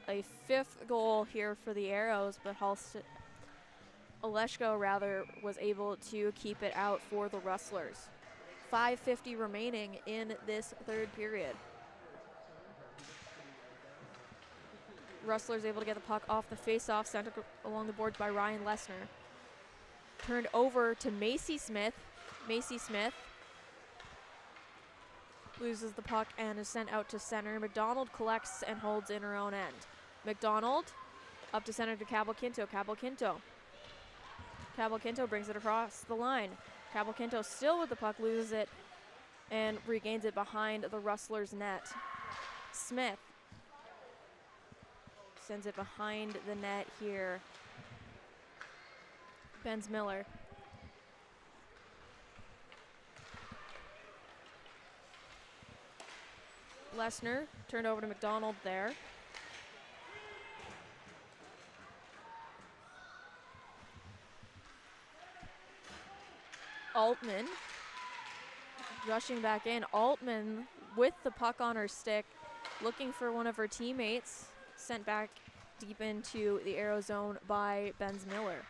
a 5th goal here for the Aeros, but Oleshko rather was able to keep it out for the Rustlers. 5:50 remaining in this third period. Rustlers able to get the puck off the face-off, sent along the boards by Ryan Lesnar. Turned over to Macy Smith. Macy Smith loses the puck and is sent out to center. McDonald collects and holds in her own end. McDonald up to center to Cabalquinto. Cabalquinto brings it across the line. Cabalquinto still with the puck, loses it and regains it behind the Rustlers' net. Smith sends it behind the net here. Benz Miller. Lesnar turned over to McDonald there. Altman rushing back in. Altman with the puck on her stick, looking for one of her teammates. Sent back deep into the Aero zone by Benz Miller.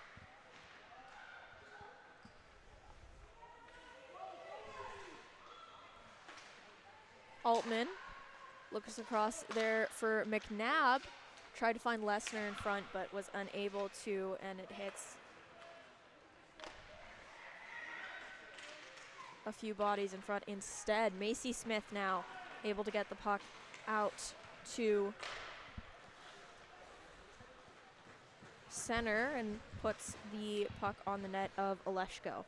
Altman looks across there for McNabb. Tried to find Lesnar in front, but was unable to, and it hits a few bodies in front instead. Macy Smith now able to get the puck out to center and puts the puck on the net of Oleshko.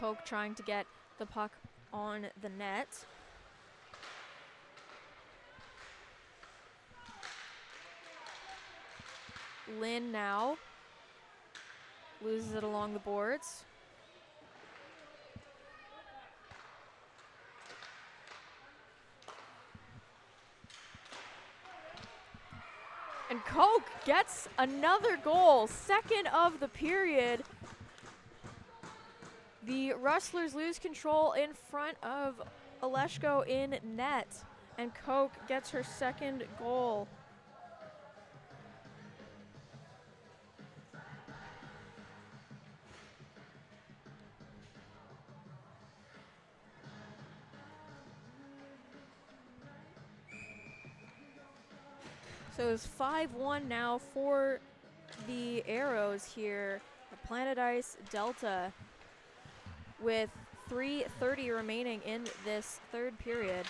Koch trying to get the puck on the net. Lynn now loses it along the boards. And Koch gets another goal, second of the period. The Rustlers lose control in front of Oleshko in net, and Koch gets her second goal. So it's 5-1 now for the Aeros here at Planet Ice Delta, with 3:30 remaining in this third period.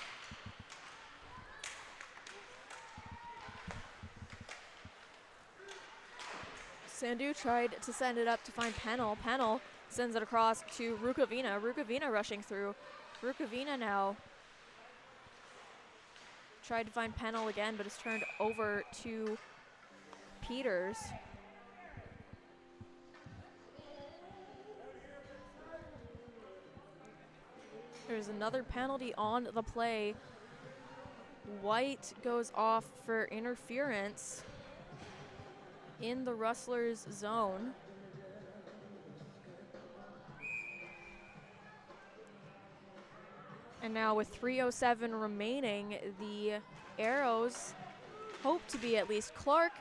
Sandu tried to send it up to find Pennell. Pennell sends it across to Rukavina. Rukavina rushing through. Rukavina now tried to find Pennell again, but it's turned over to Peters. There's another penalty on the play. White goes off for interference in the Rustlers zone. And now with 3:07 remaining, the Aeros hope to be at least Clark.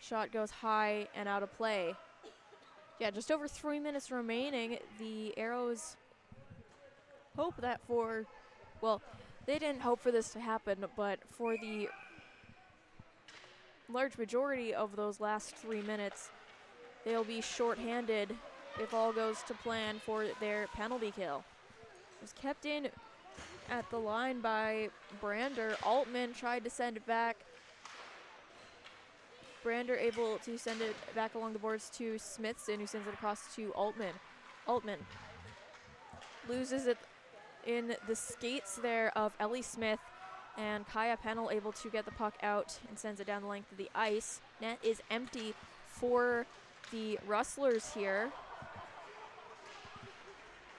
Shot goes high and out of play. Yeah, just over 3 minutes remaining. The Aeros hope that well, they didn't hope for this to happen, but for the large majority of those last 3 minutes, they'll be shorthanded if all goes to plan for their penalty kill. It was kept in at the line by Brander. Altman tried to send it back. Brander able to send it back along the boards to Smithson, who sends it across to Altman. Altman loses it in the skates there of Ellie Smith, and Kaya Pennell able to get the puck out and sends it down the length of the ice. Net is empty for the Rustlers here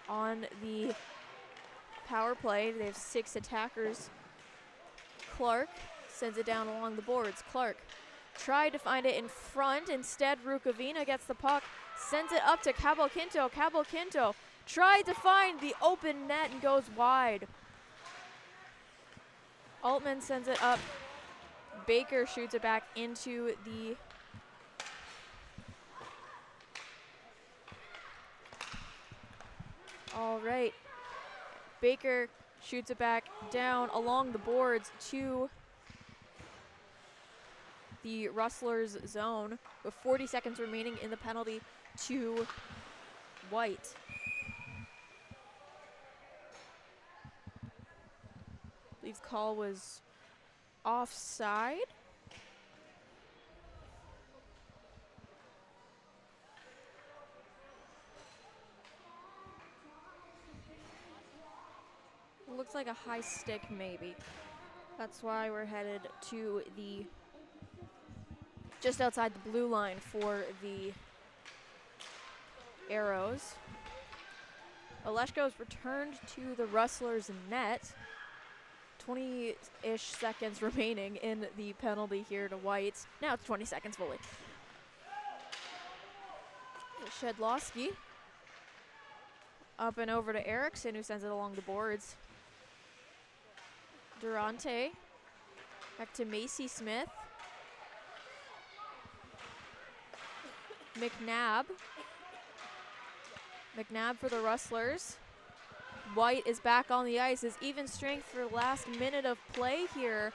on the power play. They have 6 attackers. Clark sends it down along the boards. Clark tried to find it in front. Instead, Rukavina gets the puck, sends it up to Cabalquinto. Cabalquinto tried to find the open net and goes wide. Altman sends it up. Baker shoots it back into the all right. Baker shoots it back down along the boards to the Rustlers zone with 40 seconds remaining in the penalty to White. I believe the call was offside. Looks like a high stick, maybe. That's why we're headed to the just outside the blue line for the Aeros. Oleshko's returned to the Rustlers net. 20-ish seconds remaining in the penalty here to White. Now it's 20 seconds fully. Shedlowski up and over to Erickson, who sends it along the boards. Durante back to Macy Smith. McNabb for the Rustlers. White is back on the ice. Is even strength for the last minute of play here.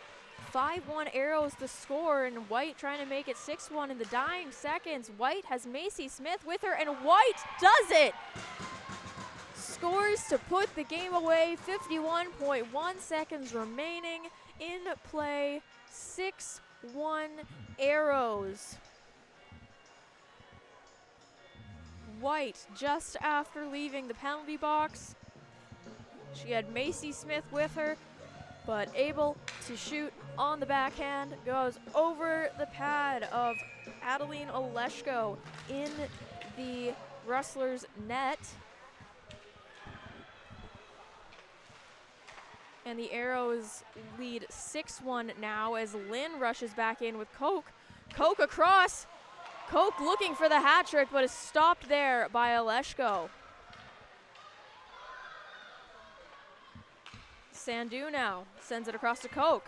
5-1 Aeros to score, and White trying to make it 6-1 in the dying seconds. White has Macy Smith with her, and White does it! Scores to put the game away. 51.1 seconds remaining in play. 6-1 Aeros. White just after leaving the penalty box. She had Macy Smith with her, but able to shoot on the backhand. Goes over the pad of Adeline Oleshko in the Rustlers net. And the Aeros lead 6-1 now as Lynn rushes back in with Koch. Koch across. Koch looking for the hat trick, but is stopped there by Oleshko. Sandu now sends it across to Koch.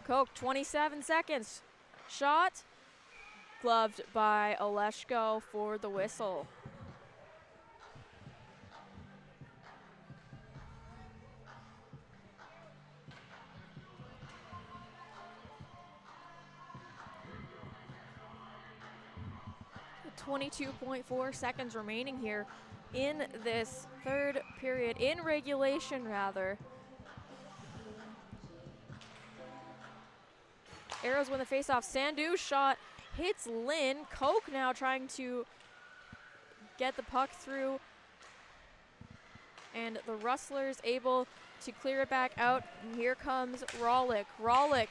Koch, 27 seconds. Shot. Gloved by Oleshko for the whistle. .4 seconds remaining here in this third period, in regulation rather. Aeros win the faceoff. Sandu's shot hits Lynn. Koch now trying to get the puck through. And the Rustlers able to clear it back out. And here comes Rawlick. Rawlick,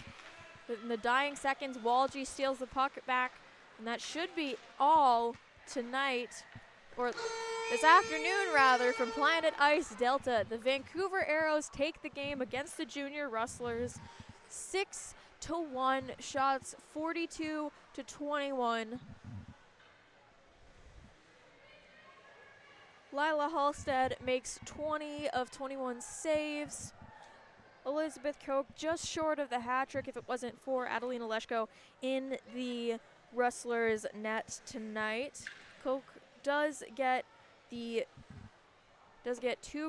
in the dying seconds, Walgie steals the puck back. And that should be all tonight, or this afternoon rather, from Planet Ice Delta. The Vancouver Aeros take the game against the Junior Rustlers 6-1, shots 42-21. Lila Halstead makes 20 of 21 saves. Elizabeth Koch just short of the hat trick if it wasn't for Adelina Leshko in the Rustlers net tonight. Koch does get 2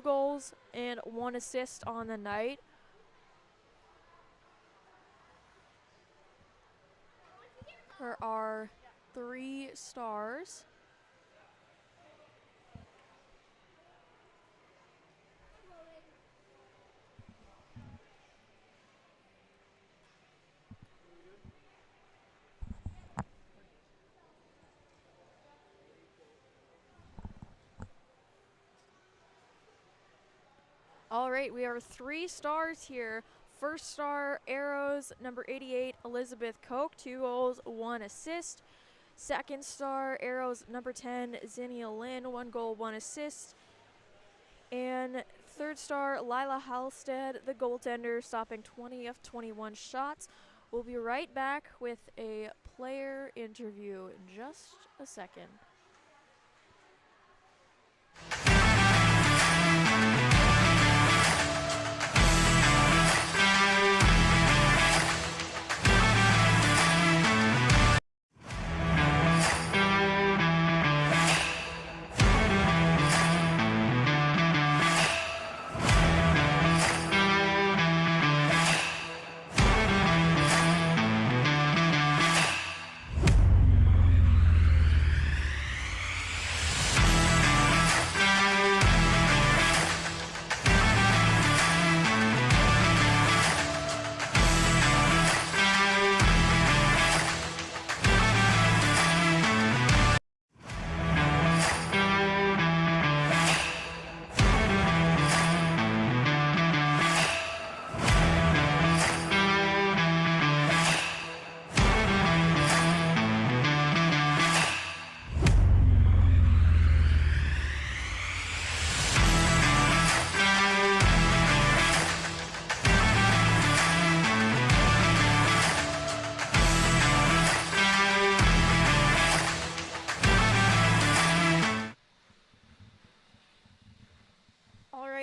goals and 1 assist on the night. There are 3 stars. All right, we are 3 stars here. First star, Aeros, number 88, Elizabeth Koch, 2 goals, 1 assist. Second star, Aeros, number 10, Zinnia Lynn, 1 goal, 1 assist. And third star, Lila Halstead, the goaltender, stopping 20 of 21 shots. We'll be right back with a player interview in just a second.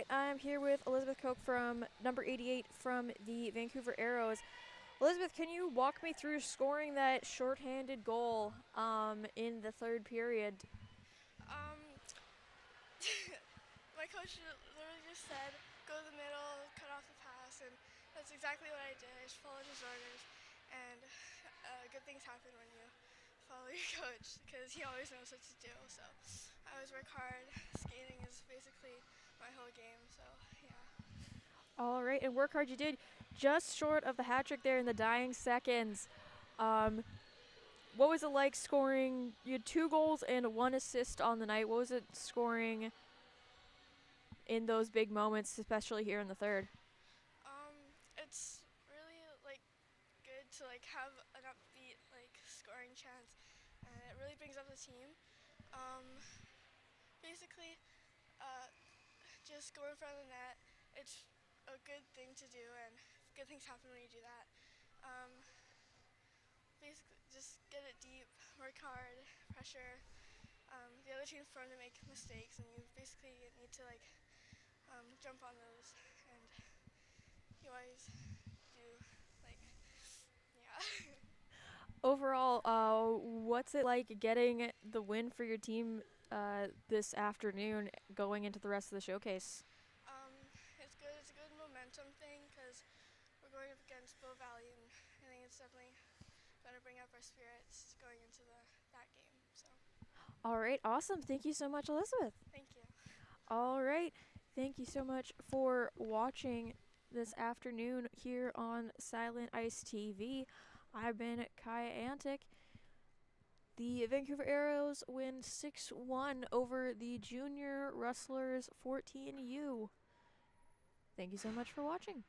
I'm here with Elizabeth Koch from number 88 from the Vancouver Aeros. Elizabeth, can you walk me through scoring that shorthanded goal in the third period? My coach literally just said, go to the middle, cut off the pass, and that's exactly what I did. I just followed his orders, and good things happen when you follow your coach, because he always knows what to do. So I always work hard. Skating is basically my whole game, so yeah. All right, and work hard you did. Just short of the hat trick there in the dying seconds. What was it like scoring? You had 2 goals and 1 assist on the night. What was it scoring in those big moments, especially here in the third? It's really good to have an upbeat scoring chance, and it really brings up the team. Basically, just go in front of the net. It's a good thing to do, and good things happen when you do that. Basically, just get it deep, work hard, pressure. The other team's prone to make mistakes, and you basically need to jump on those, and you always do yeah. Overall, what's it like getting the win for your team this afternoon going into the rest of the showcase? It's good. It's a good momentum thing because we're going up against Bow Valley, and I think it's definitely going to bring up our spirits going into that game. So. All right, awesome. Thank you so much, Elizabeth. Thank you. All right, thank you so much for watching this afternoon here on Silent Ice TV. I've been Kaya Antic. The Vancouver Aeros win 6-1 over the junior Rustlers 14U. Thank you so much for watching.